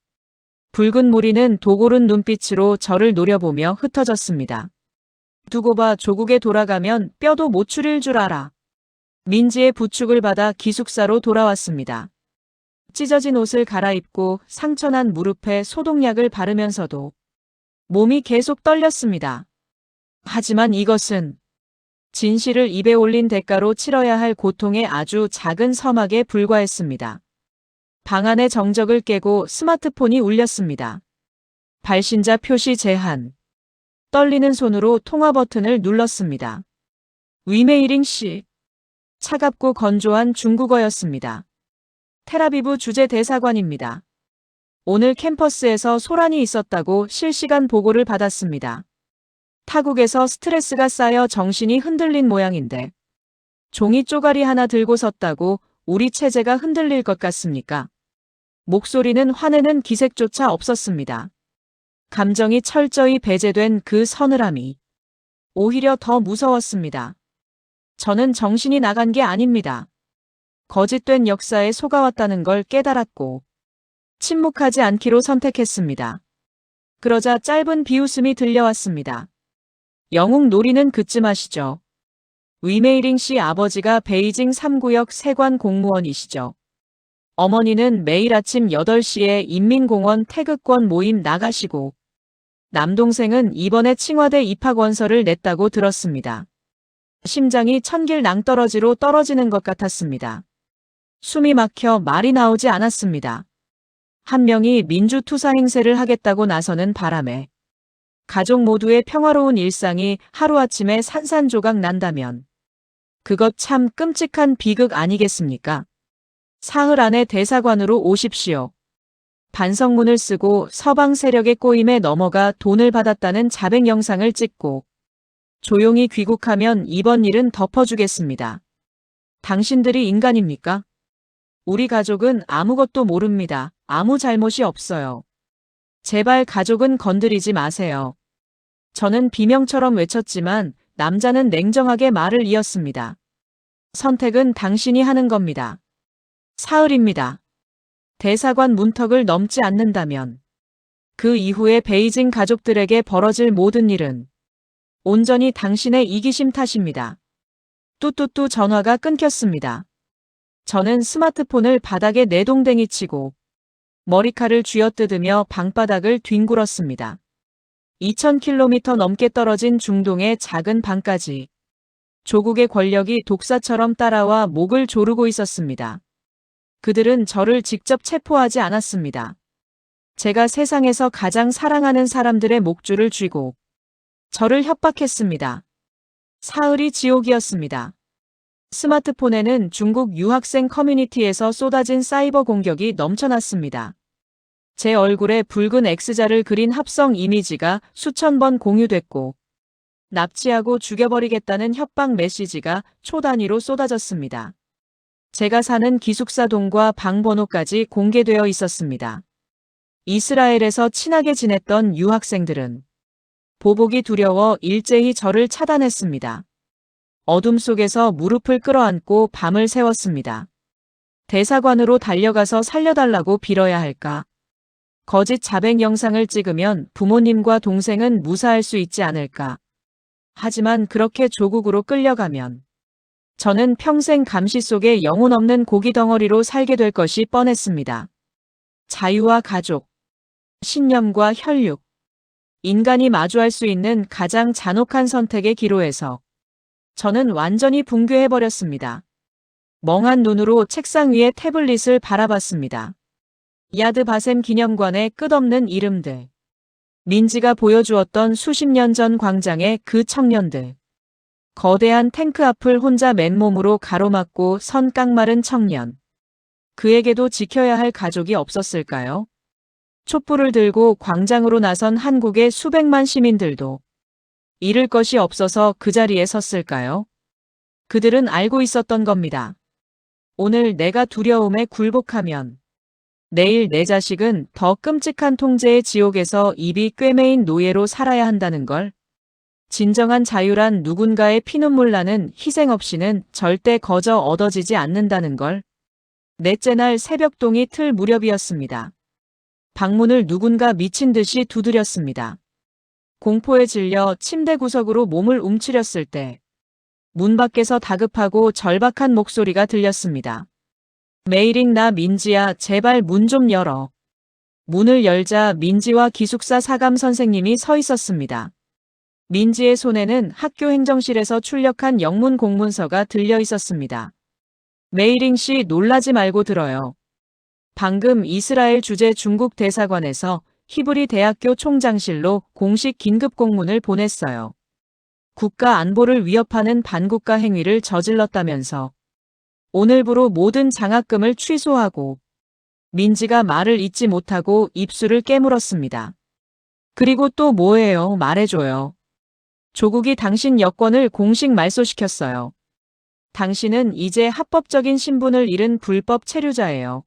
붉은 무리는 도고른 눈빛으로 저를 노려보며 흩어졌습니다. 두고 봐, 조국에 돌아가면 뼈도 못 추릴 줄 알아. 민지의 부축을 받아 기숙사로 돌아왔습니다. 찢어진 옷을 갈아입고 상처난 무릎에 소독약을 바르면서도 몸이 계속 떨렸습니다. 하지만 이것은 진실을 입에 올린 대가로 치러야 할 고통의 아주 작은 서막에 불과했습니다. 방 안의 정적을 깨고 스마트폰이 울렸습니다. 발신자 표시 제한. 떨리는 손으로 통화 버튼을 눌렀습니다. 위메이링 씨. 차갑고 건조한 중국어였습니다. 텔아비브 주재 대사관입니다. 오늘 캠퍼스에서 소란이 있었다고 실시간 보고를 받았습니다. 타국에서 스트레스가 쌓여 정신이 흔들린 모양인데 종이 쪼가리 하나 들고 섰다고 우리 체제가 흔들릴 것 같습니까? 목소리는 화내는 기색조차 없었습니다. 감정이 철저히 배제된 그 서늘함이 오히려 더 무서웠습니다. 저는 정신이 나간 게 아닙니다. 거짓된 역사에 속아왔다는 걸 깨달았고 침묵하지 않기로 선택했습니다. 그러자 짧은 비웃음이 들려왔습니다. 영웅 놀이는 그쯤하시죠. 위메이링 씨 아버지가 베이징 3구역 세관 공무원이시죠. 어머니는 매일 아침 8시에 인민공원 태극권 모임 나가시고 남동생은 이번에 칭화대 입학원서를 냈다고 들었습니다. 심장이 천길 낭떠러지로 떨어지는 것 같았습니다. 숨이 막혀 말이 나오지 않았습니다. 한 명이 민주투사 행세를 하겠다고 나서는 바람에 가족 모두의 평화로운 일상이 하루아침에 산산조각 난다면 그것 참 끔찍한 비극 아니겠습니까? 사흘 안에 대사관으로 오십시오. 반성문을 쓰고 서방 세력의 꼬임에 넘어가 돈을 받았다는 자백 영상을 찍고 조용히 귀국하면 이번 일은 덮어주겠습니다. 당신들이 인간입니까? 우리 가족은 아무것도 모릅니다. 아무 잘못이 없어요. 제발 가족은 건드리지 마세요. 저는 비명처럼 외쳤지만 남자는 냉정하게 말을 이었습니다. 선택은 당신이 하는 겁니다. 사흘입니다. 대사관 문턱을 넘지 않는다면 그 이후에 베이징 가족들에게 벌어질 모든 일은 온전히 당신의 이기심 탓입니다. 뚜뚜뚜 전화가 끊겼습니다. 저는 스마트폰을 바닥에 내동댕이 치고 머리칼을 쥐어뜯으며 방바닥을 뒹굴었습니다. 2000km 넘게 떨어진 중동의 작은 방까지 조국의 권력이 독사처럼 따라와 목을 조르고 있었습니다. 그들은 저를 직접 체포하지 않았습니다. 제가 세상에서 가장 사랑하는 사람들의 목줄을 쥐고 저를 협박했습니다. 사흘이 지옥이었습니다. 스마트폰에는 중국 유학생 커뮤니티에서 쏟아진 사이버 공격이 넘쳐났습니다. 제 얼굴에 붉은 X자를 그린 합성 이미지가 수천 번 공유됐고 납치하고 죽여버리겠다는 협박 메시지가 초 단위로 쏟아졌습니다. 제가 사는 기숙사동과 방 번호까지 공개되어 있었습니다. 이스라엘에서 친하게 지냈던 유학생들은 보복이 두려워 일제히 저를 차단했습니다. 어둠 속에서 무릎을 끌어안고 밤을 새웠습니다. 대사관으로 달려가서 살려달라고 빌어야 할까? 거짓 자백 영상을 찍으면 부모님과 동생은 무사할 수 있지 않을까? 하지만 그렇게 조국으로 끌려가면 저는 평생 감시 속에 영혼 없는 고기 덩어리로 살게 될 것이 뻔했습니다. 자유와 가족, 신념과 혈육, 인간이 마주할 수 있는 가장 잔혹한 선택의 기로에서 저는 완전히 붕괴해버렸습니다. 멍한 눈으로 책상 위에 태블릿을 바라봤습니다. 야드 바셈 기념관의 끝없는 이름들. 민지가 보여주었던 수십 년 전 광장의 그 청년들. 거대한 탱크 앞을 혼자 맨몸으로 가로막고 선 깡마른 청년. 그에게도 지켜야 할 가족이 없었을까요? 촛불을 들고 광장으로 나선 한국의 수백만 시민들도 잃을 것이 없어서 그 자리에 섰을까요? 그들은 알고 있었던 겁니다. 오늘 내가 두려움에 굴복하면 내일 내 자식은 더 끔찍한 통제의 지옥에서 입이 꿰매인 노예로 살아야 한다는 걸. 진정한 자유란 누군가의 피눈물 나는 희생 없이는 절대 거저 얻어지지 않는다는 걸. 넷째 날 새벽동이 틀 무렵이었습니다. 방문을 누군가 미친 듯이 두드렸습니다. 공포에 질려 침대 구석으로 몸을 움츠렸을 때 문 밖에서 다급하고 절박한 목소리가 들렸습니다. 메이링 나 민지야 제발 문 좀 열어. 문을 열자 민지와 기숙사 사감 선생님이 서 있었습니다. 민지의 손에는 학교 행정실에서 출력한 영문 공문서가 들려 있었습니다. 메이링 씨 놀라지 말고 들어요. 방금 이스라엘 주재 중국 대사관에서 히브리 대학교 총장실로 공식 긴급 공문을 보냈어요. 국가 안보를 위협하는 반국가 행위를 저질렀다면서 오늘부로 모든 장학금을 취소하고. 민지가 말을 잇지 못하고 입술을 깨물었습니다. 그리고 또 뭐예요? 말해줘요. 조국이 당신 여권을 공식 말소시켰어요. 당신은 이제 합법적인 신분을 잃은 불법 체류자예요.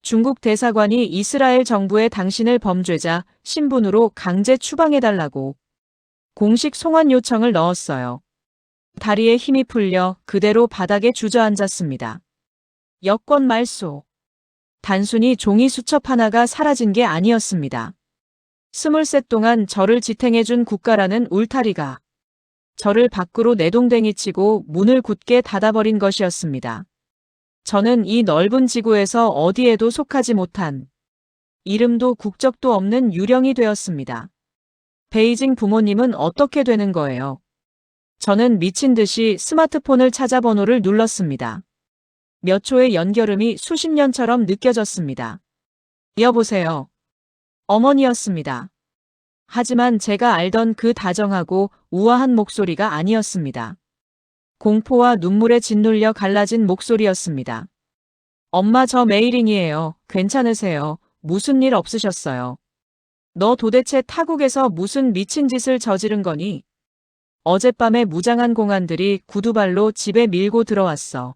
중국 대사관이 이스라엘 정부에 당신을 범죄자 신분으로 강제 추방해달라고 공식 송환 요청을 넣었어요. 다리에 힘이 풀려 그대로 바닥에 주저앉았습니다. 여권 말소. 단순히 종이 수첩 하나가 사라진 게 아니었습니다. 23 동안 저를 지탱해준 국가라는 울타리가 저를 밖으로 내동댕이치고 문을 굳게 닫아버린 것이었습니다. 저는 이 넓은 지구에서 어디에도 속하지 못한 이름도 국적도 없는 유령이 되었습니다. 베이징 부모님은 어떻게 되는 거예요? 저는 미친 듯이 스마트폰을 찾아 번호를 눌렀습니다. 몇 초의 연결음이 수십 년처럼 느껴졌습니다. 여보세요. 어머니였습니다. 하지만 제가 알던 그 다정하고 우아한 목소리가 아니었습니다. 공포와 눈물에 짓눌려 갈라진 목소리였습니다. 엄마 저 메이링이에요. 괜찮으세요? 무슨 일 없으셨어요? 너 도대체 타국에서 무슨 미친 짓을 저지른 거니? 어젯밤에 무장한 공안들이 구두발로 집에 밀고 들어왔어.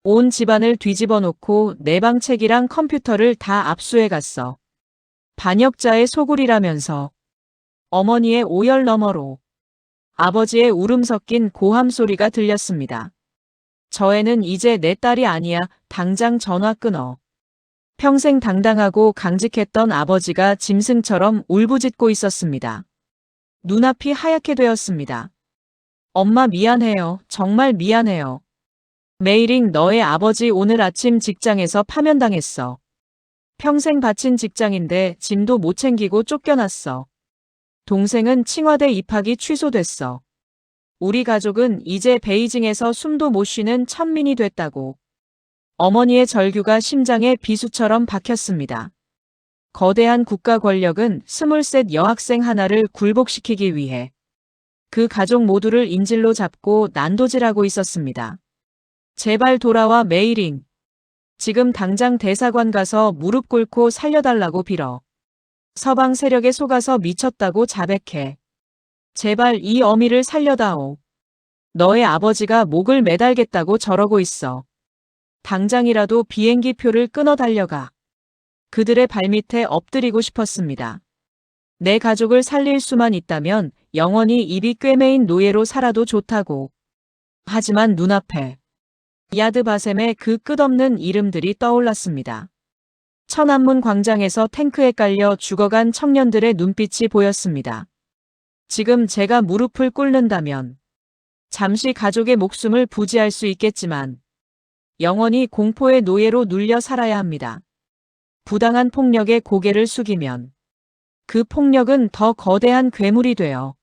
온 집안을 뒤집어 놓고 내 방 책이랑 컴퓨터를 다 압수해 갔어. 반역자의 소굴이라면서. 어머니의 오열 너머로 아버지의 울음 섞인 고함 소리가 들렸습니다. 저 애는 이제 내 딸이 아니야. 당장 전화 끊어. 평생 당당하고 강직했던 아버지가 짐승처럼 울부짖고 있었습니다. 눈앞이 하얗게 되었습니다. 엄마 미안해요. 정말 미안해요. 메이링 너의 아버지 오늘 아침 직장에서 파면당했어. 평생 바친 직장인데 짐도 못 챙기고 쫓겨났어. 동생은 칭화대 입학이 취소됐어. 우리 가족은 이제 베이징에서 숨도 못 쉬는 천민이 됐다고. 어머니의 절규가 심장에 비수처럼 박혔습니다. 거대한 국가 권력은 23 여학생 하나를 굴복시키기 위해 그 가족 모두를 인질로 잡고 난도질하고 있었습니다. 제발 돌아와 메이링. 지금 당장 대사관 가서 무릎 꿇고 살려달라고 빌어. 서방 세력에 속아서 미쳤다고 자백해. 제발 이 어미를 살려다오. 너의 아버지가 목을 매달겠다고 저러고 있어. 당장이라도 비행기 표를 끊어 달려가 그들의 발밑에 엎드리고 싶었습니다. 내 가족을 살릴 수만 있다면 영원히 입이 꿰매인 노예로 살아도 좋다고. 하지만 눈앞에 야드바셈의 그 끝없는 이름들이 떠올랐습니다. 천안문 광장에서 탱크에 깔려 죽어간 청년들의 눈빛이 보였습니다. 지금 제가 무릎을 꿇는다면 잠시 가족의 목숨을 부지할 수 있겠지만 영원히 공포의 노예로 눌려 살아야 합니다. 부당한 폭력에 고개를 숙이면 그 폭력은 더 거대한 괴물이 되어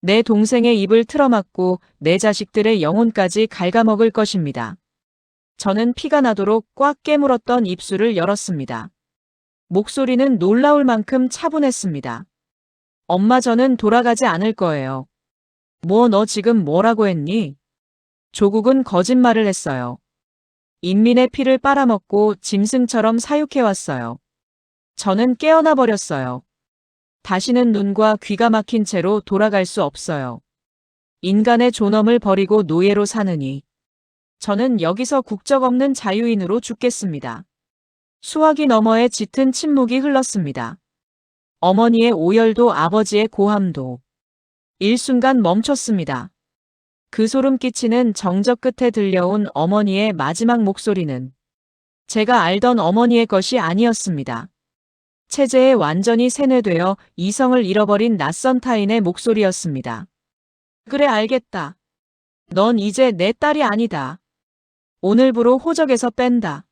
내 동생의 입을 틀어막고 내 자식들의 영혼까지 갉아먹을 것입니다. 저는 피가 나도록 꽉 깨물었던 입술을 열었습니다. 목소리는 놀라울 만큼 차분했습니다. 엄마, 저는 돌아가지 않을 거예요. 뭐, 너 지금 뭐라고 했니? 조국은 거짓말을 했어요. 인민의 피를 빨아먹고 짐승처럼 사육해왔어요. 저는 깨어나 버렸어요. 다시는 눈과 귀가 막힌 채로 돌아갈 수 없어요. 인간의 존엄을 버리고 노예로 사느니 저는 여기서 국적 없는 자유인으로 죽겠습니다. 수화기 너머에 짙은 침묵이 흘렀습니다. 어머니의 오열도 아버지의 고함도 일순간 멈췄습니다. 그 소름 끼치는 정적 끝에 들려온 어머니의 마지막 목소리는 제가 알던 어머니의 것이 아니었습니다. 체제에 완전히 세뇌되어 이성을 잃어버린 낯선 타인의 목소리였습니다. 그래, 알겠다. 넌 이제 내 딸이 아니다. 오늘부로 호적에서 뺀다.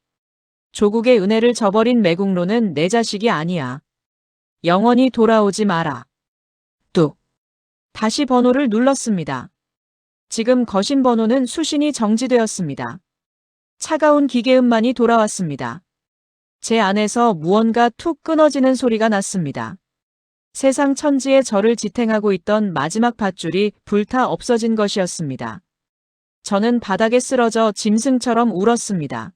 조국의 은혜를 저버린 매국노는 내 자식이 아니야. 영원히 돌아오지 마라. 뚝. 다시 번호를 눌렀습니다. 지금 거신 번호는 수신이 정지되었습니다. 차가운 기계음만이 돌아왔습니다. 제 안에서 무언가 툭 끊어지는 소리가 났습니다. 세상 천지에 저를 지탱하고 있던 마지막 밧줄이 불타 없어진 것이었습니다. 저는 바닥에 쓰러져 짐승처럼 울었습니다.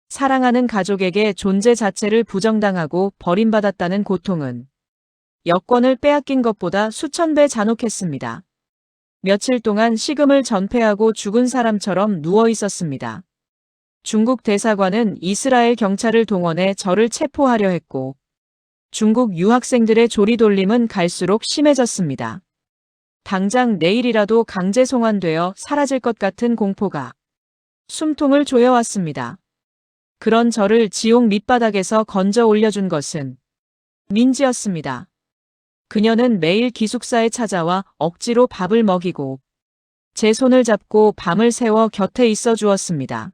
사랑하는 가족에게 존재 자체를 부정당하고 버림받았다는 고통은 여권을 빼앗긴 것보다 수천 배 잔혹했습니다. 며칠 동안 식음을 전폐하고 죽은 사람처럼 누워 있었습니다. 중국 대사관은 이스라엘 경찰을 동원해 저를 체포하려 했고 중국 유학생들의 조리돌림은 갈수록 심해졌습니다. 당장 내일이라도 강제 송환되어 사라질 것 같은 공포가 숨통을 조여왔습니다. 그런 저를 지옥 밑바닥에서 건져 올려준 것은 민지였습니다. 그녀는 매일 기숙사에 찾아와 억지로 밥을 먹이고 제 손을 잡고 밤을 새워 곁에 있어 주었습니다.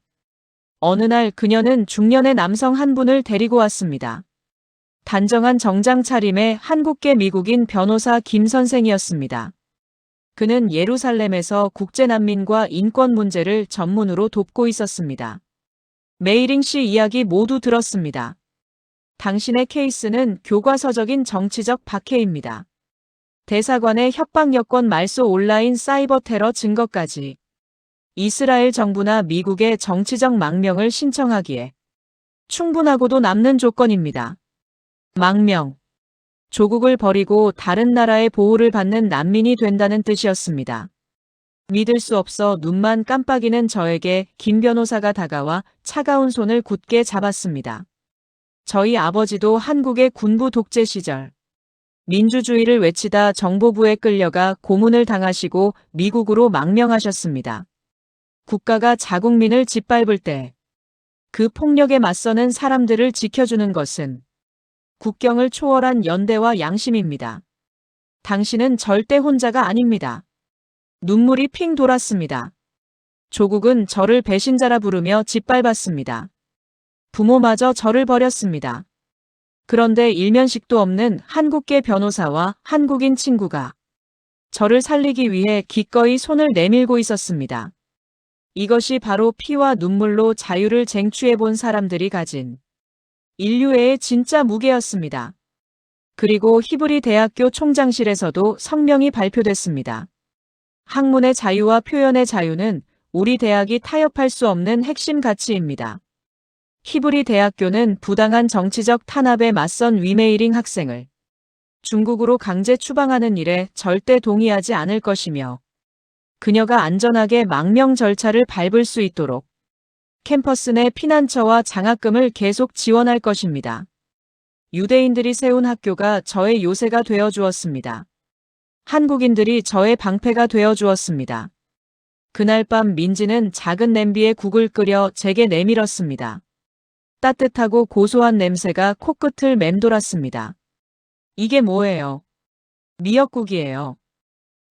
어느 날 그녀는 중년의 남성 한 분을 데리고 왔습니다. 단정한 정장 차림의 한국계 미국인 변호사 김 선생이었습니다. 그는 예루살렘에서 국제난민과 인권 문제를 전문으로 돕고 있었습니다. 메이링 씨 이야기 모두 들었습니다. 당신의 케이스는 교과서적인 정치적 박해입니다. 대사관의 협박 여권 말소 온라인 사이버 테러 증거까지 이스라엘 정부나 미국의 정치적 망명을 신청하기에 충분하고도 남는 조건입니다. 망명. 조국을 버리고 다른 나라의 보호를 받는 난민이 된다는 뜻이었습니다. 믿을 수 없어 눈만 깜빡이는 저에게 김 변호사가 다가와 차가운 손을 굳게 잡았습니다. 저희 아버지도 한국의 군부 독재 시절 민주주의를 외치다 정보부에 끌려가 고문을 당하시고 미국으로 망명하셨습니다. 국가가 자국민을 짓밟을 때 그 폭력에 맞서는 사람들을 지켜주는 것은 국경을 초월한 연대와 양심입니다. 당신은 절대 혼자가 아닙니다. 눈물이 핑 돌았습니다. 조국은 저를 배신자라 부르며 짓밟았습니다. 부모마저 저를 버렸습니다. 그런데 일면식도 없는 한국계 변호사와 한국인 친구가 저를 살리기 위해 기꺼이 손을 내밀고 있었습니다. 이것이 바로 피와 눈물로 자유를 쟁취해본 사람들이 가진 인류애의 진짜 무게였습니다. 그리고 히브리 대학교 총장실에서도 성명이 발표됐습니다. 학문의 자유와 표현의 자유는 우리 대학이 타협할 수 없는 핵심 가치입니다. 히브리 대학교는 부당한 정치적 탄압에 맞선 위메이링 학생을 중국으로 강제 추방하는 일에 절대 동의하지 않을 것이며 그녀가 안전하게 망명 절차를 밟을 수 있도록 캠퍼스 내 피난처와 장학금을 계속 지원할 것입니다. 유대인들이 세운 학교가 저의 요새가 되어 주었습니다. 한국인들이 저의 방패가 되어 주었습니다. 그날 밤 민지는 작은 냄비에 국을 끓여 제게 내밀었습니다. 따뜻하고 고소한 냄새가 코끝을 맴돌았습니다. 이게 뭐예요? 미역국이에요.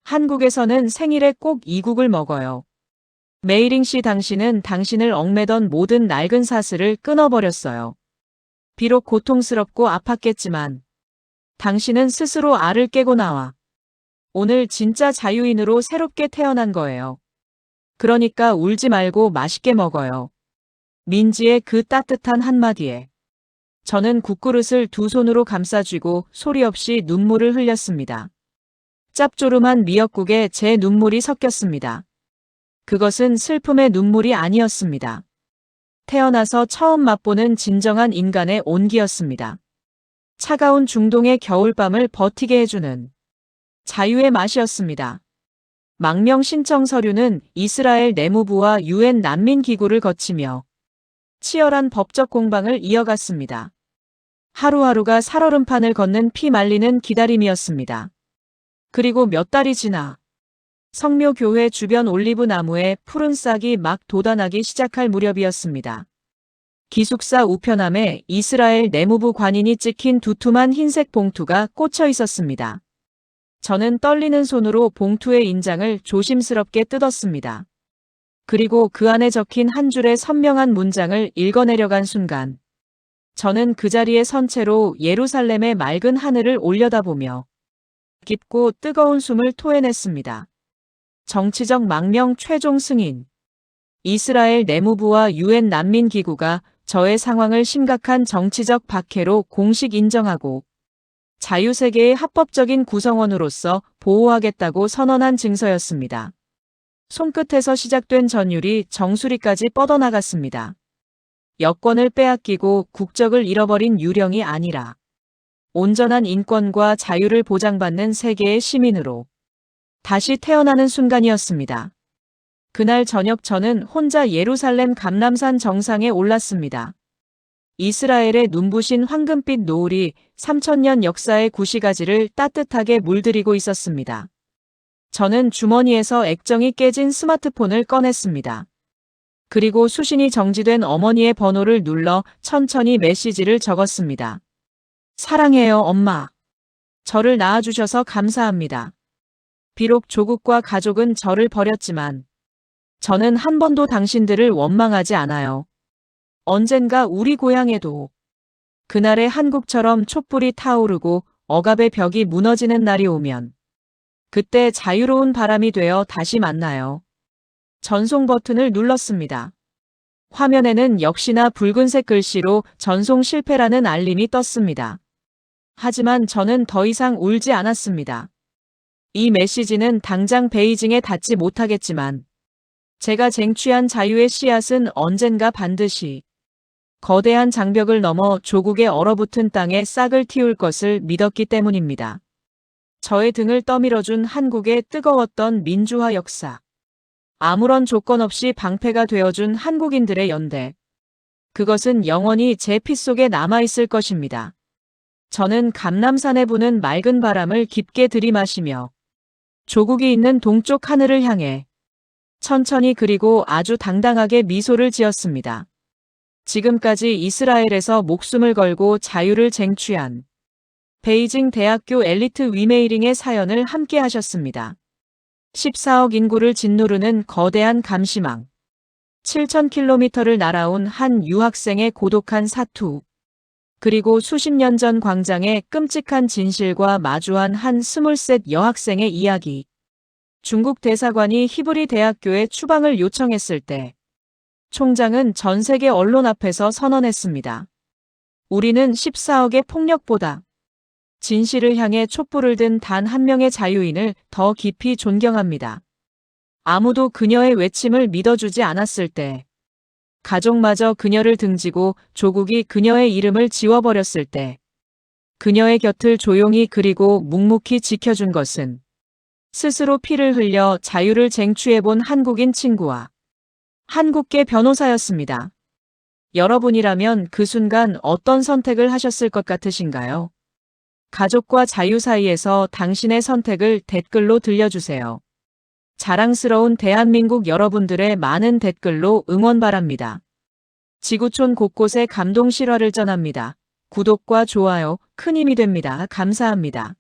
한국에서는 생일에 꼭 이 국을 먹어요. 메이링 씨, 당신은 당신을 얽매던 모든 낡은 사슬을 끊어버렸어요. 비록 고통스럽고 아팠겠지만 당신은 스스로 알을 깨고 나와 오늘 진짜 자유인으로 새롭게 태어난 거예요. 그러니까 울지 말고 맛있게 먹어요. 민지의 그 따뜻한 한마디에 저는 국그릇을 두 손으로 감싸쥐고 소리 없이 눈물을 흘렸습니다. 짭조름한 미역국에 제 눈물이 섞였습니다. 그것은 슬픔의 눈물이 아니었습니다. 태어나서 처음 맛보는 진정한 인간의 온기였습니다. 차가운 중동의 겨울밤을 버티게 해주는 자유의 맛이었습니다. 망명 신청 서류는 이스라엘 내무부와 유엔 난민기구를 거치며 치열한 법적 공방을 이어갔습니다. 하루하루가 살얼음판을 걷는 피 말리는 기다림이었습니다. 그리고 몇 달이 지나 성묘교회 주변 올리브 나무에 푸른 싹이 막 돋아나기 시작할 무렵이었습니다. 기숙사 우편함에 이스라엘 내무부 관인이 찍힌 두툼한 흰색 봉투가 꽂혀 있었습니다. 저는 떨리는 손으로 봉투의 인장을 조심스럽게 뜯었습니다. 그리고 그 안에 적힌 한 줄의 선명한 문장을 읽어내려간 순간 저는 그 자리에 선 채로 예루살렘의 맑은 하늘을 올려다보며 깊고 뜨거운 숨을 토해냈습니다. 정치적 망명 최종 승인. 이스라엘 내무부와 유엔 난민기구가 저의 상황을 심각한 정치적 박해로 공식 인정하고 자유세계의 합법적인 구성원으로서 보호하겠다고 선언한 증서였습니다. 손끝에서 시작된 전율이 정수리까지 뻗어나갔습니다. 여권을 빼앗기고 국적을 잃어버린 유령이 아니라 온전한 인권과 자유를 보장받는 세계의 시민으로 다시 태어나는 순간이었습니다. 그날 저녁 저는 혼자 예루살렘 감람산 정상에 올랐습니다. 이스라엘의 눈부신 황금빛 노을이 3000년 역사의 구시가지를 따뜻하게 물들이고 있었습니다. 저는 주머니에서 액정이 깨진 스마트폰을 꺼냈습니다. 그리고 수신이 정지된 어머니의 번호를 눌러 천천히 메시지를 적었습니다. 사랑해요, 엄마. 저를 낳아주셔서 감사합니다. 비록 조국과 가족은 저를 버렸지만 저는 한 번도 당신들을 원망하지 않아요. 언젠가 우리 고향에도 그날의 한국처럼 촛불이 타오르고 억압의 벽이 무너지는 날이 오면 그때 자유로운 바람이 되어 다시 만나요. 전송 버튼을 눌렀습니다. 화면에는 역시나 붉은색 글씨로 전송 실패라는 알림이 떴습니다. 하지만 저는 더 이상 울지 않았습니다. 이 메시지는 당장 베이징에 닿지 못하겠지만 제가 쟁취한 자유의 씨앗은 언젠가 반드시 거대한 장벽을 넘어 조국의 얼어붙은 땅에 싹을 틔울 것을 믿었기 때문입니다. 저의 등을 떠밀어준 한국의 뜨거웠던 민주화 역사. 아무런 조건 없이 방패가 되어준 한국인들의 연대. 그것은 영원히 제 피 속에 남아있을 것입니다. 저는 감람산에 부는 맑은 바람을 깊게 들이마시며 조국이 있는 동쪽 하늘을 향해 천천히 그리고 아주 당당하게 미소를 지었습니다. 지금까지 이스라엘에서 목숨을 걸고 자유를 쟁취한 베이징 대학교 엘리트 위메이링의 사연을 함께 하셨습니다. 14억 인구를 짓누르는 거대한 감시망. 7000km를 날아온 한 유학생의 고독한 사투. 그리고 수십 년 전 광장에 끔찍한 진실과 마주한 한 23 여학생의 이야기. 중국 대사관이 히브리 대학교에 추방을 요청했을 때 총장은 전 세계 언론 앞에서 선언했습니다. 우리는 14억의 폭력보다 진실을 향해 촛불을 든 단 한 명의 자유인을 더 깊이 존경합니다. 아무도 그녀의 외침을 믿어주지 않았을 때, 가족마저 그녀를 등지고 조국이 그녀의 이름을 지워버렸을 때, 그녀의 곁을 조용히 그리고 묵묵히 지켜준 것은 스스로 피를 흘려 자유를 쟁취해본 한국인 친구와 한국계 변호사였습니다. 여러분이라면 그 순간 어떤 선택을 하셨을 것 같으신가요? 가족과 자유 사이에서 당신의 선택을 댓글로 들려주세요. 자랑스러운 대한민국 여러분들의 많은 댓글로 응원 바랍니다. 지구촌 곳곳에 감동 실화를 전합니다. 구독과 좋아요 큰 힘이 됩니다. 감사합니다.